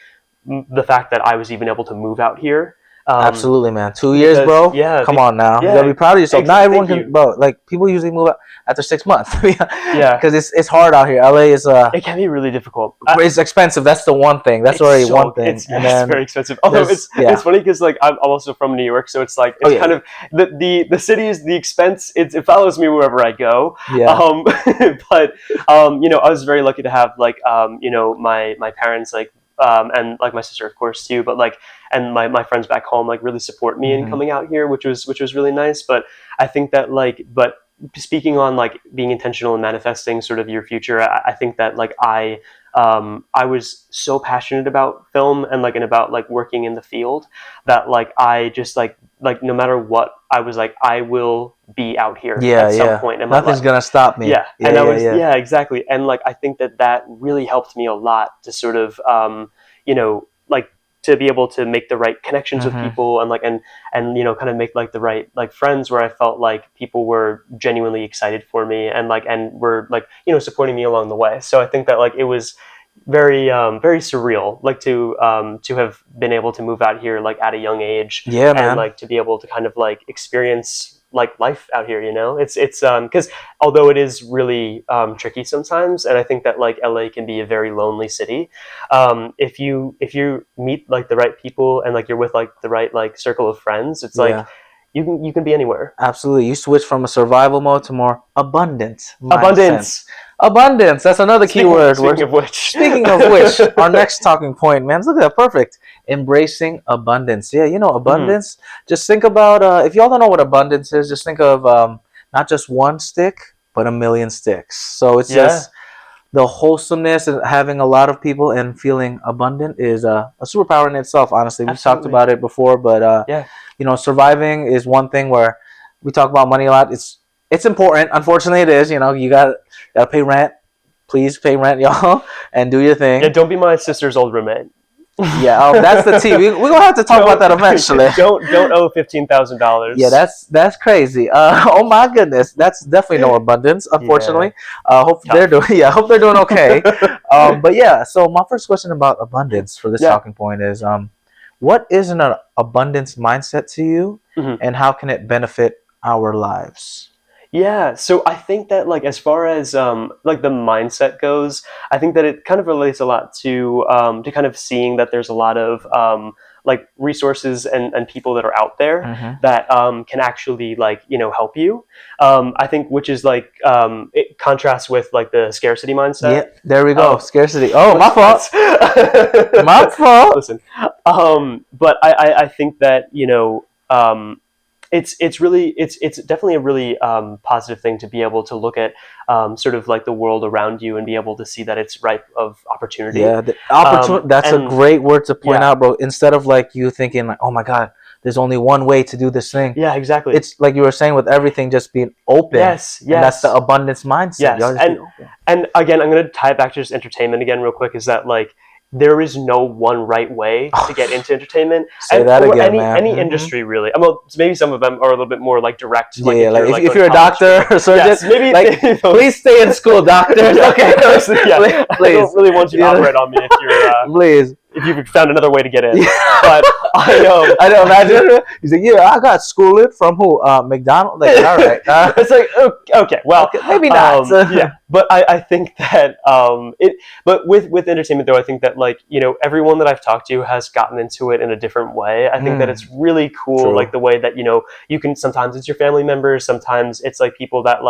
the fact that I was even able to move out here.
Absolutely, man. 2 years, bro.
Yeah.
Come on now. You gotta be proud of yourself. Not everyone can, bro. Like, people usually move out after 6 months. Because it's hard out here. LA is
it can be really difficult.
It's expensive. That's the one thing. That's already one thing.
It's very expensive. Although it's funny because like I'm also from New York, so it's like it's kind of the city is the expense. It follows me wherever I go. But you know, I was very lucky to have like you know, my parents like. And like my sister, of course, too, but like, and my friends back home, like, really support me in coming out here, which was really nice. But I think that like, but speaking on like being intentional and manifesting sort of your future, I think that like I was so passionate about film and about like working in the field that like I just like no matter what, I was like, I will be out here at some point in my life.
Nothing's gonna stop me.
And I was exactly. And like I think that really helped me a lot to sort of you know, like to be able to make the right connections with people and like and you know, kind of make like the right like friends where I felt like people were genuinely excited for me and like and were like, you know, supporting me along the way. So I think that like it was very surreal, like to have been able to move out here like at a young age, and like to be able to kind of like experience like life out here, you know. It's because although it is really tricky sometimes, and I think that like LA can be a very lonely city, if you meet like the right people and like you're with like the right like circle of friends, it's like you can be anywhere.
Absolutely. You switch from a survival mode to more abundant
Abundance.
Abundance. That's another key word.
Speaking of which.
Speaking of which, our next talking point, man. Look at that. Perfect. Embracing abundance. Yeah, abundance. Just think about, if y'all don't know what abundance is, just think of not just one stick, but a million sticks. So it's just the wholesomeness and having a lot of people and feeling abundant is a superpower in itself, honestly. We've talked about it before, but surviving is one thing where we talk about money a lot. It's important. Unfortunately, it is. You gotta pay rent. Please pay rent, y'all, and do your thing.
Yeah, don't be my sister's old roommate.
Yeah, that's the T. We're gonna have to talk about that eventually.
Don't owe $15,000.
Yeah, that's crazy. Oh my goodness, that's definitely no abundance. Unfortunately, hope they're doing okay. But yeah, so my first question about abundance for this talking point is, what is an abundance mindset to you, and how can it benefit our lives?
Yeah, so I think that as far as the mindset goes, I think that it kind of relates a lot to kind of seeing that there's a lot of resources and people that are out there that can actually help you. I think which is it contrasts with the scarcity mindset.
Yeah, there we go. Scarcity. Oh, my fault. My fault.
Listen, but I think that it's definitely a really positive thing to be able to look at sort of the world around you and be able to see that it's ripe of opportunity.
Yeah, that's a great word to point out, bro. Instead of you thinking oh my God, there's only one way to do this thing.
Yeah, exactly.
It's like you were saying with everything just being open.
Yes.
And that's the abundance mindset.
Yes, and again, I'm going to tie it back to just entertainment again real quick, is that there is no one right way to get into entertainment.
Say that again, man.
Any industry, really. Well, maybe some of them are a little bit more direct.
If you're a doctor or surgeon, maybe please stay in school, doctors. Okay,
please. I don't really want you to operate on me if you're
please.
If you've found another way to get in. But I
know. Imagine he's like, I got schooled from who? McDonald's. All right.
It's okay. Well,
maybe not.
But I think that But with entertainment though, I think that everyone that I've talked to has gotten into it in a different way. I think that it's really cool, the way that you can, sometimes it's your family members, sometimes it's people that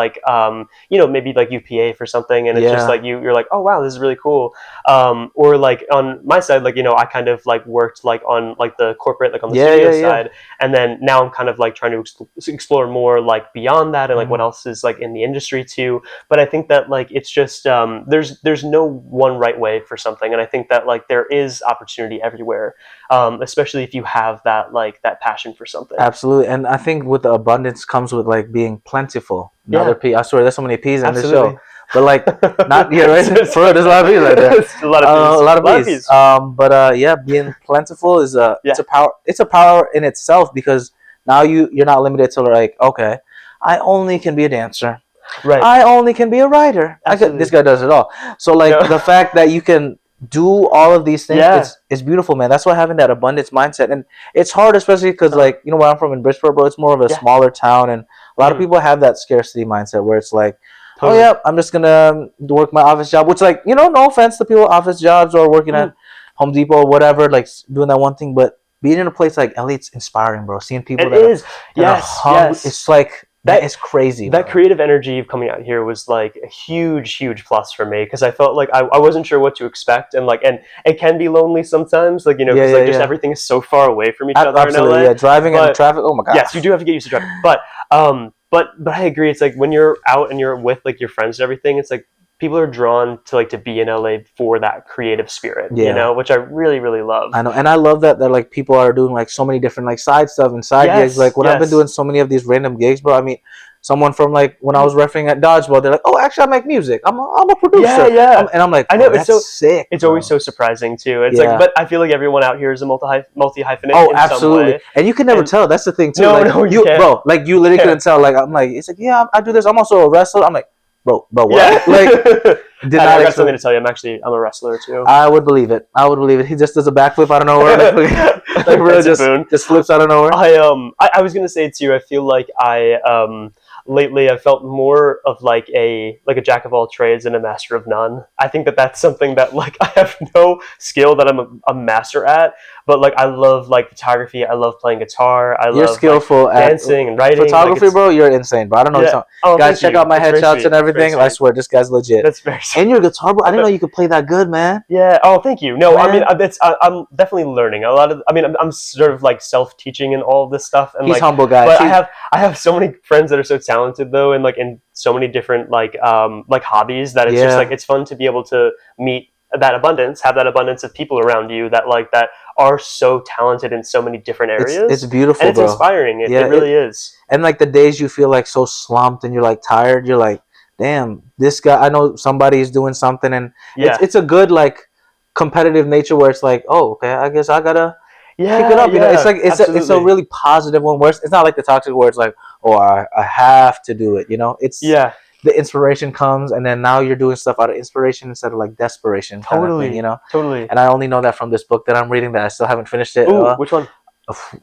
maybe you PA for something, and it's just you're like, oh wow, this is really cool. Or on my side, I kind of worked on the corporate, on the studio side, and then now I'm kind of trying to explore more beyond that, and what else is in the industry too. But I think that it's just there's no one right way for something, and I think that there is opportunity everywhere, especially if you have that that passion for something.
Absolutely. And I think with the abundance comes with being plentiful. Another P. I swear there's so many P's in this show. But not right? For real, there's a lot of P's right there.
A lot of P's.
But being plentiful is it's a power. It's a power in itself, because now you're not limited to okay, I only can be a dancer.
Right.
I only can be a writer. This guy does it all. So the fact that you can do all of these things, it's beautiful, man. That's why having that abundance mindset, and it's hard, especially because where I'm from in Bridgeport, bro, it's more of a smaller town, and a lot of people have that scarcity mindset where it's oh yeah, I'm just gonna work my office job, which no offense to people office jobs or working at Home Depot or whatever, doing that one thing, but being in a place like LA, it's inspiring, bro. Seeing people it's that is crazy.
That creative energy of coming out here was a huge plus for me, because I felt I wasn't sure what to expect, and it can be lonely sometimes, just everything is so far away from each other in LA.
Yeah, driving and traffic. Oh my god.
Yes, you do have to get used to driving, but I agree. It's when you're out and you're with your friends and everything, it's people are drawn to be in LA for that creative spirit, which I really, really love.
I know, and I love that people are doing so many different side stuff and side gigs. When I've been doing so many of these random gigs, bro. I mean, someone from when I was refereeing at Dodgeball, they're like, "Oh, actually, I make music. I'm a producer."
Yeah.
And I'm like,
I know,
it's so sick.
It's always so surprising too. It's but I feel everyone out here is a multi hyphenate.
Oh,
in
absolutely.
Some way.
And you can never tell. That's the thing too.
No, you can't.
Bro, you literally couldn't tell. I'm it's I do this. I'm also a wrestler. I'm like, bro, what?
Yeah. I got something to tell you. I'm a wrestler too.
I would believe it. He just does a backflip out of nowhere. Really just flips out of nowhere.
I was gonna say too, I feel lately I've felt more of like a jack of all trades and a master of none. I think that that's something that like I have no skill that I'm a master at, but like I love like photography, I love playing guitar, I
You're
love like
skillful at
dancing and writing.
photography,
like,
bro. You're insane, bro. I don't know.
yeah. Oh,
Guys, check out my
That's very
headshots
sweet.
and
That's very
everything. I
sweet.
swear, this guy's legit.
That's very sweet.
And your guitar, bro. I didn't know you could play that good, man.
Yeah. Oh, thank you. No, I mean,
Man.
I'm definitely learning a lot of. I mean, I'm sort of like self-teaching and all of this stuff, and
He's
like,
humble, guys.
but I have so many friends that are so talented though, and like in so many different like hobbies that it's just like it's fun to be able to meet that abundance, have that abundance of people around you that like that are so talented in so many different areas.
It's beautiful,
and it's
bro.
inspiring. It
Yeah,
really is.
And like the days you feel like so slumped and you're like tired, you're like, damn, this guy. I know somebody's doing something, and
Yeah.
it's a good like competitive nature where it's like, oh, okay, I guess I gotta
Yeah,
pick it up. You know,
yeah,
it's like it's a really positive one. Where it's not like the toxic where it's like, oh, I have to do it. You know, it's
yeah,
the inspiration comes, and then now you're doing stuff out of inspiration instead of like desperation. Kind of
totally,
thing, you know.
totally.
And I only know that from this book that I'm reading that I still haven't finished it.
Ooh, which one?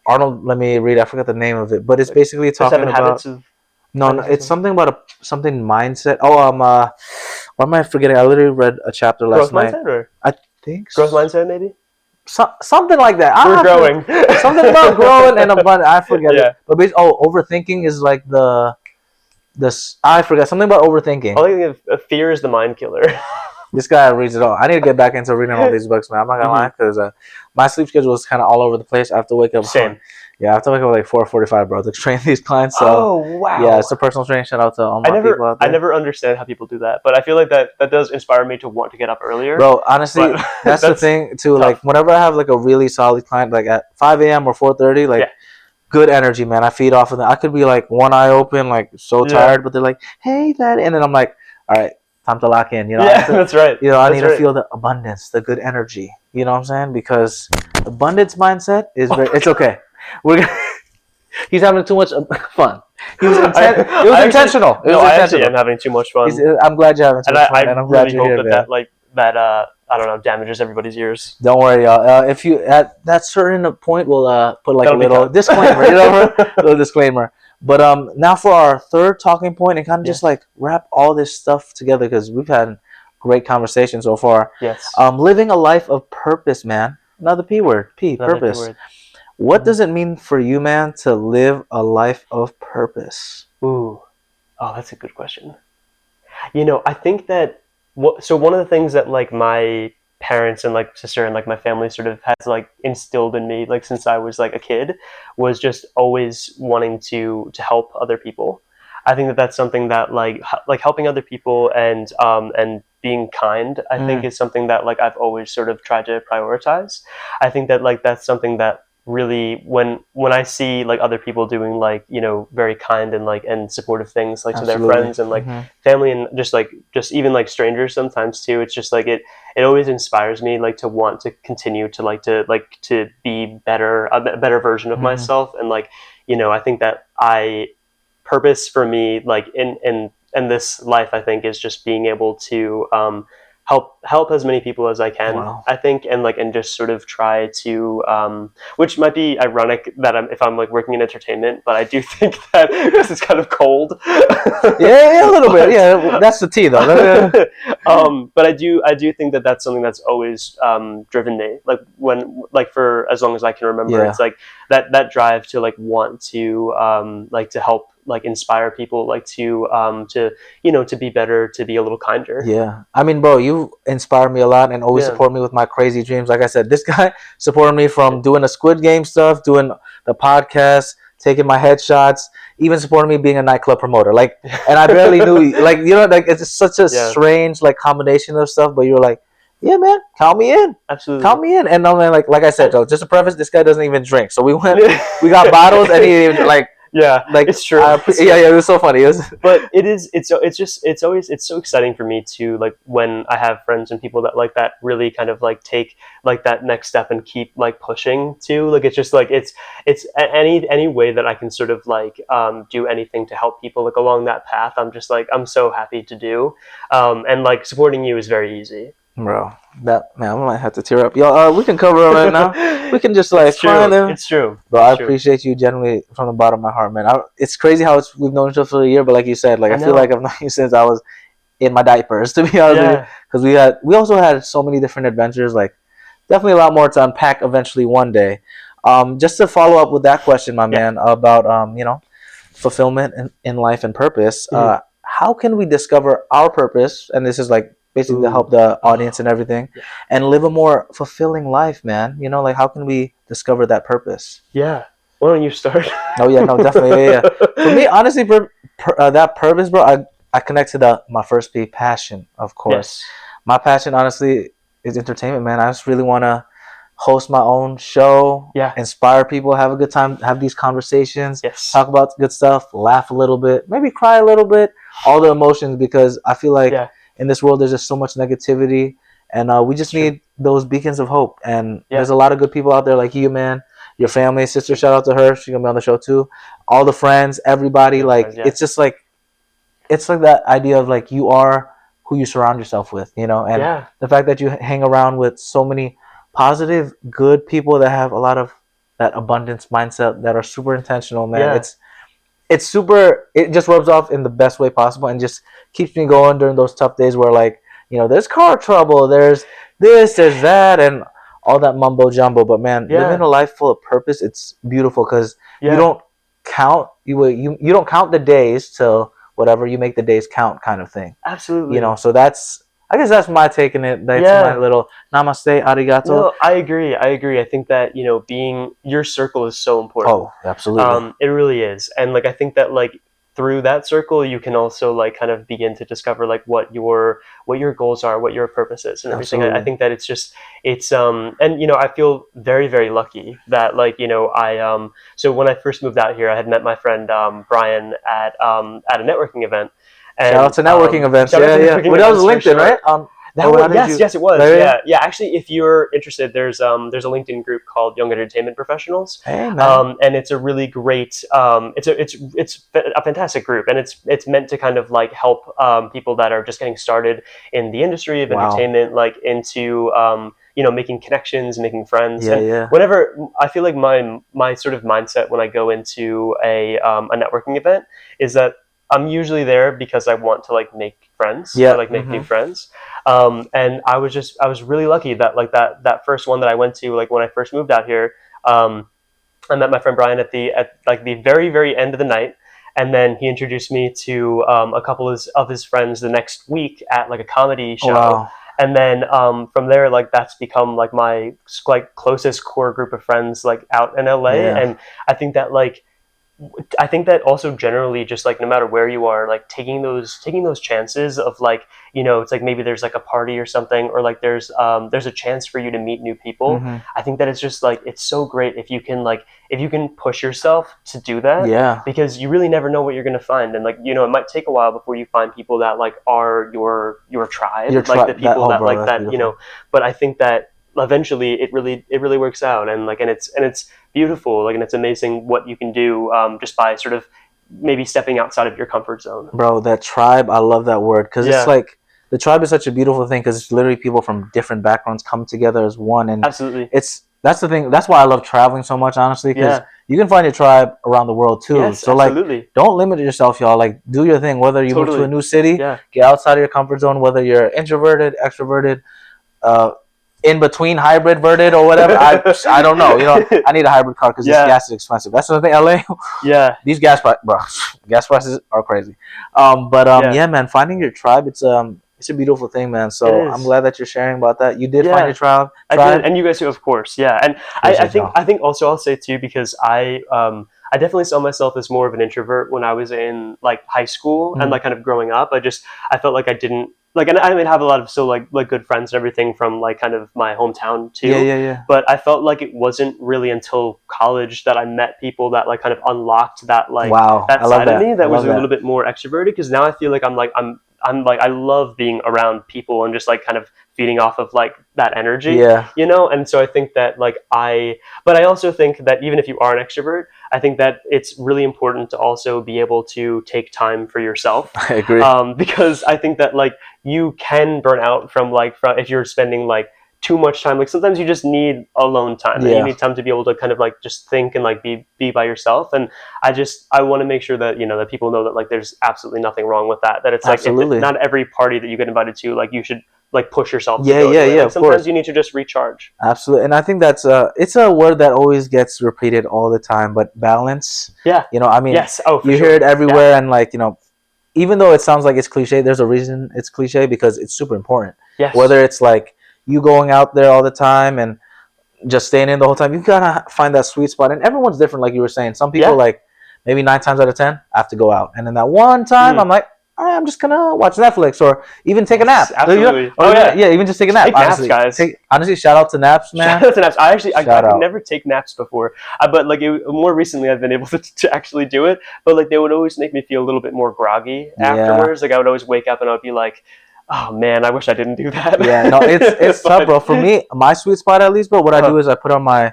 Arnold, let me read. I forgot the name of it, but it's basically
The
talking
Seven
about.
Habits of
No, it's something about something mindset. Oh, why am I forgetting? I literally read a chapter last
growth
night.
mindset, or
I think
growth mindset, maybe.
Something like that.
We're growing.
Something about growing and abundance. I forget
Yeah.
it. But overthinking is like I forgot something about overthinking.
I think fear is the mind killer.
This guy reads it all. I need to get back into reading all these books, man. I'm not gonna lie, because my sleep schedule is kind of all over the place. I have to wake up.
Same.
Yeah, I have to wake up like 4:45, bro, to train these clients. So,
oh wow.
yeah, it's a personal training. Shout out to all my people out there.
I never understand how people do that, but I feel like that does inspire me to want to get up earlier.
Bro, honestly, that's the thing too. Tough. Like whenever I have like a really solid client, like at 5 a.m. or 4:30, like good energy, man. I feed off of them. I could be like one eye open, like so tired, but they're like, "Hey, Daddy," and then I'm like, "All right, time to lock in." You know,
that's right.
You know, I need to feel the abundance, the good energy. You know what I'm saying? Because abundance mindset is very. It's okay. He's having too much fun. It was intentional.
I actually am having too much fun.
I'm glad you're having too much fun,
and I'm glad you're here, that I don't know, damages everybody's ears.
Don't worry, y'all. If you at that certain point, we'll put like a little disclaimer, you know, a little disclaimer. But now for our third talking point, and kind of just like wrap all this stuff together, because we've had great conversation so far.
Yes.
Living a life of purpose, man. Another P word. Purpose. P word. What does it mean for you, man, to live a life of purpose?
Ooh, oh, that's a good question. You know, I think that so one of the things that like my parents and like sister and like my family sort of has like instilled in me like since I was like a kid was just always wanting to help other people. I think that that's something that like helping other people and being kind, I think is something that like I've always sort of tried to prioritize. I think that like that's something that really when I see like other people doing like, you know, very kind and like and supportive things like to their friends and like family and just even like strangers sometimes too, it's just like it always inspires me like to want to continue to be better, a better version of myself. And like, you know, I think that purpose for me like in this life, I think, is just being able to help as many people as I can. Wow. I think, and just sort of try to, which might be ironic that if I'm like working in entertainment, but I do think that this is kind of cold.
yeah, a little bit. Yeah, that's the tea though.
But I do think that that's something that's always driven me. Like for as long as I can remember, it's like that drive to like want to to help like inspire people, like to you know, to be better, to be a little kinder.
Yeah, I mean, bro, you inspire me a lot and always support me with my crazy dreams. Like I said, this guy supported me from doing the Squid Game stuff, doing the podcast, taking my headshots, even supporting me being a nightclub promoter. Like, and I barely knew, like, you know, like it's such a strange like combination of stuff. But you're like, yeah, man, count me in.
Absolutely,
count me in. And I'm like I said, though, just to preface, this guy doesn't even drink. So we got bottles, and he didn't even like.
Yeah,
like
it's true.
It was so funny.
But it's always so exciting for me to like when I have friends and people that like that really kind of like take like that next step and keep like pushing too. Like it's just like it's any way that I can sort of like do anything to help people like along that path. I'm just like I'm so happy to do, and like supporting you is very easy.
Bro, that man, I might have to tear up. Yo, we can cover it right now. We can just like
It's true.
find him.
It's true.
Bro, I
It's true.
appreciate you genuinely from the bottom of my heart, man. It's crazy how we've known each other for a year, but like you said, like I feel like I've known you since I was in my diapers, to be honest with you. Because we also had so many different adventures. Like definitely a lot more to unpack eventually one day. Just to follow up with that question, my man, about fulfillment in life and purpose. How can we discover our purpose? And this is like basically to help the audience and everything, and live a more fulfilling life, man. You know, like how can we discover that purpose?
Yeah. Why don't you start?
Oh yeah, no, definitely, yeah. For me, honestly, that purpose, bro, I connect to my first P, passion, of course. My passion, honestly, is entertainment, man. I just really want to host my own show, inspire people, have a good time, have these conversations, talk about good stuff, laugh a little bit, maybe cry a little bit, all the emotions, because I feel like in this world there's just so much negativity, and we just need those beacons of hope. And there's a lot of good people out there like you, man. Your family, sister, shout out to her. She's gonna be on the show too. All the friends, everybody, like it's just like it's like that idea of like you are who you surround yourself with, you know, and the fact that you hang around with so many positive, good people that have a lot of that abundance mindset, that are super intentional, man. It's super, it just rubs off in the best way possible and just keeps me going during those tough days where, like, you know, there's car trouble, there's this, there's that, and all that mumbo jumbo. But man, living a life full of purpose, it's beautiful because you don't count you don't count the days till whatever, you make the days count, kind of thing.
Absolutely.
You know, so I guess that's my take in it. That's my little namaste, arigato.
No, I agree. I think that, you know, being your circle is so important.
Oh, absolutely.
It really is. And like I think that like through that circle you can also like kind of begin to discover like what your goals are, what your purpose is, and everything. I think that it's and you know, I feel very, very lucky that, like, you know, I so when I first moved out here, I had met my friend Brian at a networking event. And,
shout out to networking events. Well, that was LinkedIn, right?
Yes, it was. Yeah. Actually, if you're interested, there's a LinkedIn group called Young Entertainment Professionals, and it's a really great, it's a fantastic group, and it's meant to kind of like help people that are just getting started in the industry of entertainment, like into you know, making connections, making friends. Whenever I feel like my sort of mindset when I go into a networking event is that I'm usually there because I want to like make friends, or like make new friends. And I was really lucky that like that first one that I went to, like when I first moved out here, I met my friend Brian at like the very, very end of the night. And then he introduced me to a couple of his friends the next week at like a comedy show. Wow. And then from there, like that's become like my like closest core group of friends like out in LA. And I think that also generally just like no matter where you are, like taking those chances of like, you know, it's like maybe there's like a party or something, or like there's a chance for you to meet new people. I think that it's just like, it's so great if you can push yourself to do that, because you really never know what you're going to find. And like, you know, it might take a while before you find people that like are your tribe, like the people that like that, you know. But I think that eventually it really works out, and like, and it's beautiful, like, and it's amazing what you can do just by sort of maybe stepping outside of your comfort zone.
Bro, that tribe, I love that word, because it's like the tribe is such a beautiful thing, because it's literally people from different backgrounds come together as one. And
absolutely,
that's the thing. That's why I love traveling so much, honestly, because you can find your tribe around the world too. So absolutely. Like, don't limit yourself, y'all. Like, do your thing. Whether you move to a new city, get outside of your comfort zone. Whether you're introverted, extroverted, in between, hybrid, verted, or whatever. I don't know. You know, I need a hybrid car because this gas is expensive. That's the thing. LA. These gas prices are crazy. Yeah, man, finding your tribe, it's a beautiful thing, man. So I'm glad that you're sharing about that. You did find your tribe.
I did, and you guys too, of course. Yeah, and I think also I'll say too, because I definitely saw myself as more of an introvert when I was in like high school and like kind of growing up. I felt like I didn't like, and I didn't have a lot of still like good friends and everything from like kind of my hometown too. Yeah. But I felt like it wasn't really until college that I met people that like kind of unlocked that like that side of me that was a little bit more extroverted. Because now I feel like I'm I love being around people and just like kind of feeding off of like that energy,
Yeah.
you know? And so I think that like but I also think that even if you are an extrovert, I think that it's really important to also be able to take time for yourself.
I agree.
Because I think that like you can burn out from if you're spending like too much time. Like sometimes you just need alone time, and you need time to be able to kind of like just think and like be by yourself. And I want to make sure that, you know, that people know that like there's absolutely nothing wrong with that. That it's like not every party that you get invited to, like you should like push yourself to go to it. Like, sometimes you need to just recharge.
Absolutely. And I think that's it's a word that always gets repeated all the time, but balance.
Yeah.
You know, I mean,
yes. Oh,
you hear it everywhere, and like, you know, even though it sounds like it's cliche, there's a reason it's cliche, because it's super important.
Yes.
Whether it's like you going out there all the time and just staying in the whole time, you gotta find that sweet spot. And everyone's different, like you were saying. Some people like maybe 9 times out of 10 I have to go out, and then that one time I'm like, all right, I'm just gonna watch Netflix or even take a nap.
Absolutely.
Even just take a nap.
Take
honestly.
naps, guys.
Honestly, shout out to naps, man.
Shout out to naps. I could never take naps before, but like more recently, I've been able to actually do it. But like they would always make me feel a little bit more groggy afterwards. Like I would always wake up and I'd be like, oh man, I wish I didn't do that.
Yeah, no, it's tough, bro. For me, my sweet spot at least, bro. What I do is I put on my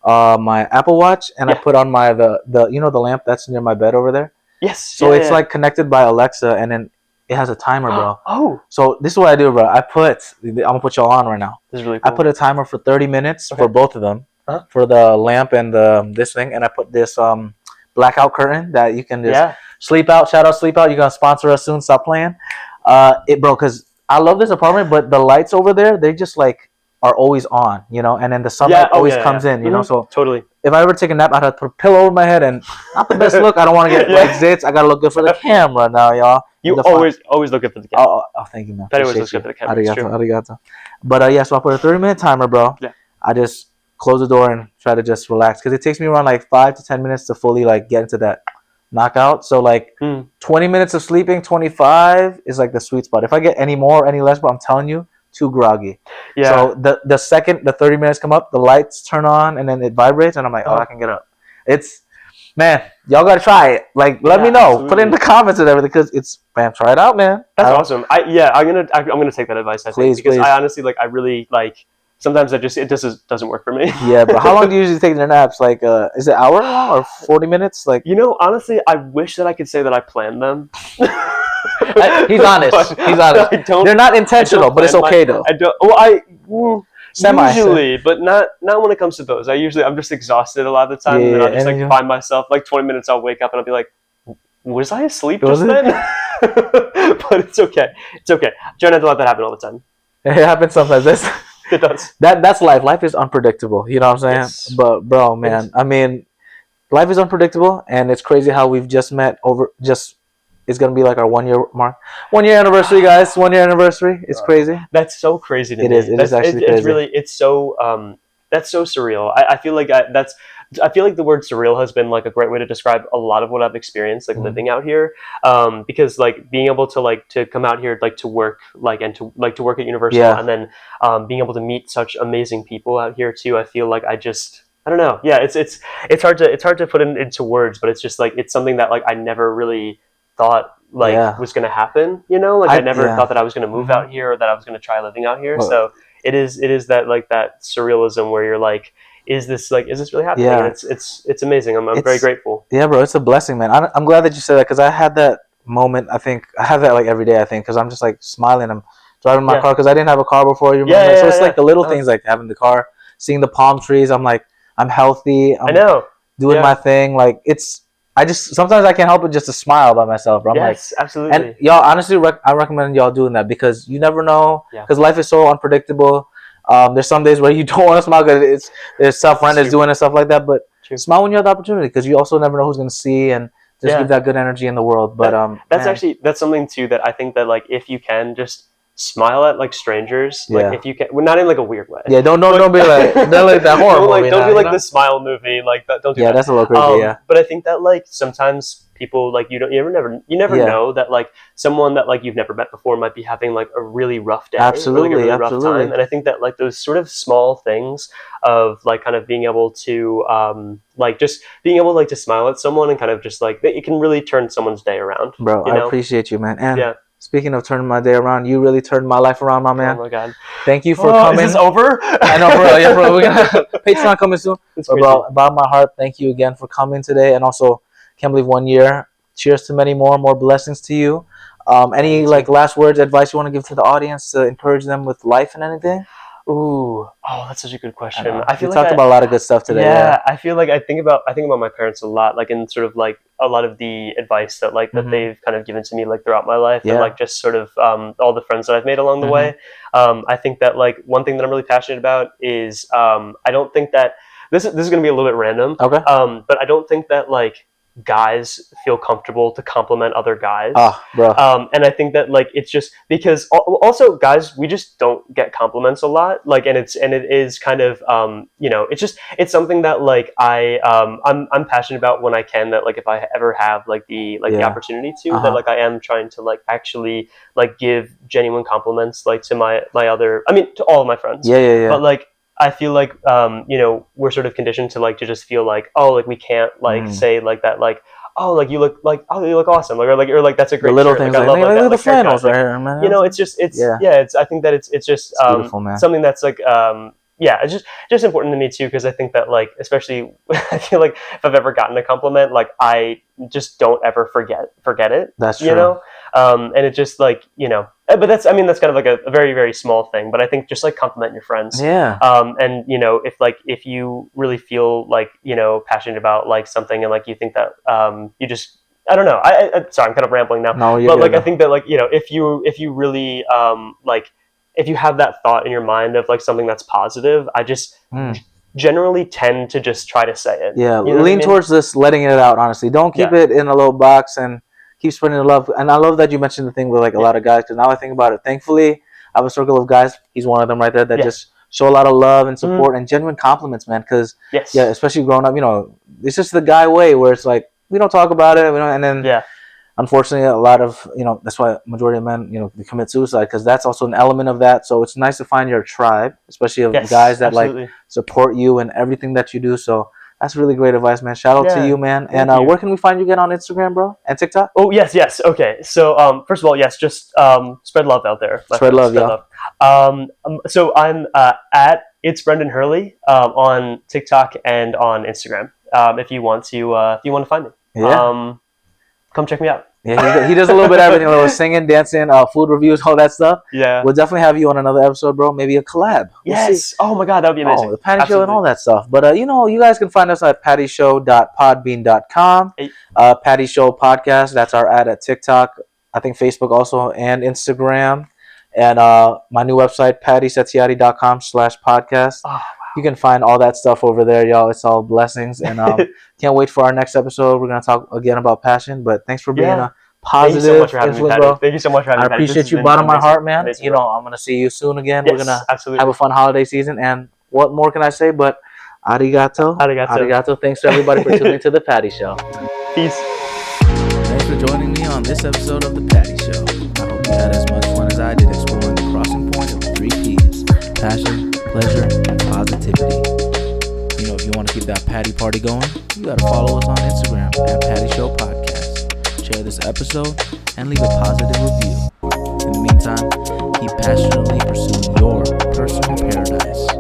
my Apple Watch, and I put on my the you know, the lamp that's near my bed over there.
Yes.
So it's like connected by Alexa, and then it has a timer, bro.
Oh.
So this is what I do, bro. I'm gonna put y'all on right now.
This is really cool.
I put a timer for 30 minutes for both of them, for the lamp and this thing, and I put this blackout curtain that you can just sleep out. Shout out Sleep Out. You're gonna sponsor us soon. Stop playing. Bro, because I love this apartment, but the lights over there, they just like are always on, you know, and then the sunlight always comes in, you know. So
totally.
If I ever take a nap, I'd have to put a pillow over my head, and not the best look. I don't want to get like zits. I gotta look good for the camera now, y'all.
You always look good for the camera.
Oh, thank you, man.
That always looks good for the camera.
Arigato. But so I put a 30-minute timer, bro.
Yeah.
I just close the door and try to just relax, because it takes me around like 5 to 10 minutes to fully like get into that knockout. So like 20 minutes of sleeping, 25 is like the sweet spot. If I get any more, any less, bro, I'm telling you, too groggy. Yeah. So the second the 30 minutes come up, the lights turn on and then it vibrates, and I'm like, I can get up. It's, man, y'all gotta try it. Like, let me know. Absolutely. Put it in the comments and everything, because it's, man, try it out, man.
That's awesome. I'm gonna take that advice. I think, because I honestly I really like. Sometimes it just doesn't work for me.
Yeah, but how long do you usually take your naps? Like, is it hour long or 40 minutes? Like,
you know, honestly, I wish that I could say that I planned them.
He's honest. They're not intentional, but it's okay though.
I don't. Well, usually, but not when it comes to those. I'm just exhausted a lot of the time, and then I'll just like find myself like 20 minutes. I'll wake up and I'll be like, was I asleep just then? But it's okay. It's okay. Try not to let that happen all the time.
It happens sometimes.
It does.
That's life. Life is unpredictable. You know what I'm saying? Yes. But bro, man, I mean, life is unpredictable, and it's crazy how we've just met over. It's gonna be like our 1 year mark, 1 year anniversary, guys. 1 year anniversary. It's crazy.
That's so crazy to me.
It is actually crazy.
It's really. It's so. That's so surreal. I feel like I feel like the word surreal has been like a great way to describe a lot of what I've experienced, like living out here. Because like being able to come out here, like to work, and to work at Universal, and then being able to meet such amazing people out here too. I feel like I don't know. Yeah, it's hard to put it into words, but it's just like it's something that like I never really thought was going to happen. You know, like I never thought that I was going to move out here, or that I was going to try living out here. So it is that like that surrealism where you're like, is this really happening? Yeah. And it's amazing. I'm very grateful.
Yeah, bro, it's a blessing, man. I'm glad that you said that, because I had that moment. I think I have that like every day. I think, because I'm just like smiling. I'm driving my car, because I didn't have a car before. You remember? So it's like the little things, like having the car, seeing the palm trees. I'm like, I'm healthy. I know. Doing my thing. Like sometimes I can't help it just to smile by myself. Bro. I'm
yes, absolutely.
And y'all, honestly, I recommend y'all doing that, because you never know. Because life is so unpredictable. There's some days where you don't want to smile because there's self-rent is doing and stuff like that. But smile when you have the opportunity, because you also never know who's going to see, and just give that good energy in the world. But
that's something too that I think that like if you can just smile at like strangers, like if you can, well, not in like a weird way.
Yeah, don't be like that horror movie.
Don't do like the smile movie, like that. Don't do that.
Yeah, that's a little crazy.
But I think that like sometimes people like you never know that like someone that like you've never met before might be having like a really rough day,
absolutely,
like a really rough time. And I think that like those sort of small things of like kind of being able to like just being able like to smile at someone and kind of just like that, it can really turn someone's day around.
Bro, I appreciate you, man. And Speaking of turning my day around, you really turned my life around, my man.
Oh my god.
Thank you for coming.
Is this over?
I know, bro. Yeah, bro. We're gonna Patreon coming soon.
It's
But
crazy.
bro, bottom of my heart, thank you again for coming today, and also can't believe 1 year. Cheers to many more blessings to you. Any like last words, advice you want to give to the audience to encourage them with life and anything?
Ooh, oh, that's such a good question. I feel
we
like
talked about a lot of good stuff today. Yeah.
I feel like I think about my parents a lot, like in sort of like a lot of the advice that like that they've kind of given to me like throughout my life, and like just sort of all the friends that I've made along the way. I think that like one thing that I'm really passionate about is I don't think that this is going to be a little bit random.
Okay.
But I don't think that like guys feel comfortable to compliment other guys.
Bro.
And I think that like it's just because also guys, we just don't get compliments a lot, like, and it is kind of you know, it's something that like I'm passionate about when I can, that like if I ever have like the opportunity to, that like I am trying to like actually like give genuine compliments like to my other, I mean to all of my friends. But like I feel like you know, we're sort of conditioned to like to just feel like, oh, like we can't like say like that, like, oh, like you look awesome, like or like that's a great
the little
shirt.
things
like, I love like, that,
the flannels right here, man.
You know, it's just it's I think that it's just
beautiful, man.
Something that's like it's just important to me too, because I think that like especially I feel like if I've ever gotten a compliment, like I just don't ever forget it. That's true. You know, and it just like, you know, but that's kind of like a very, very small thing, but I think just like compliment your friends. And you know, if you really feel like, you know, passionate about like something, and like you think that you just, I don't know, sorry, I'm kind of rambling now. No, but like I think that like, you know, if you really like if you have that thought in your mind of like something that's positive, I just generally tend to just try to say it.
Yeah, you know lean towards this, letting it out, honestly. Don't keep it in a little box, and keep spreading the love. And I love that you mentioned the thing with like a lot of guys, because now I think about it, thankfully I have a circle of guys, he's one of them right there, that just show a lot of love and support and genuine compliments, man, because especially growing up, you know, it's just the guy way where it's like we don't talk about it, and then unfortunately a lot of, you know, that's why majority of men, you know, they commit suicide, because that's also an element of that. So it's nice to find your tribe, especially of guys that like support you and everything that you do. So that's really great advice, man. Shout out to you, man. And where can we find you again on Instagram, bro? And TikTok?
Oh, yes. Okay. So first of all, yes, just spread love out there.
Spread love, y'all.
So I'm at It's Brendan Hurley on TikTok and on Instagram. If you want to find me. Come check me out.
Yeah, he does a little bit of everything, a little singing, dancing, food reviews, all that stuff.
Yeah.
We'll definitely have you on another episode, bro. Maybe a collab.
Yes. See. Oh my God, that would be amazing.
The Patty Show and all that stuff. But you know, you guys can find us at pattyshow.podbean.com. Patty Show Podcast. That's our ad at TikTok. I think Facebook also, and Instagram. And my new website, pattysettiati.com/podcast. Oh, wow. You can find all that stuff over there, y'all. It's all blessings. And can't wait for our next episode. We're going to talk again about passion. But thanks for being a positive influence, bro.
Thank you so much for having me.
I appreciate you, bottom of my heart, man. You know, I'm going to see you soon again. We're going to have a fun holiday season. And what more can I say but arigato. Arigato. Thanks to everybody for tuning to The Patty Show.
Peace.
Thanks for joining me on this episode of The Patty Show. I hope you had as much fun as I did exploring the crossing point of the 3 P's: passion, pleasure, and positivity. You know, if you want to keep that Patty party going, you got to follow us on Instagram at Patty Show Podcast. Share this episode and leave a positive review. In the meantime, keep passionately pursuing your personal paradise.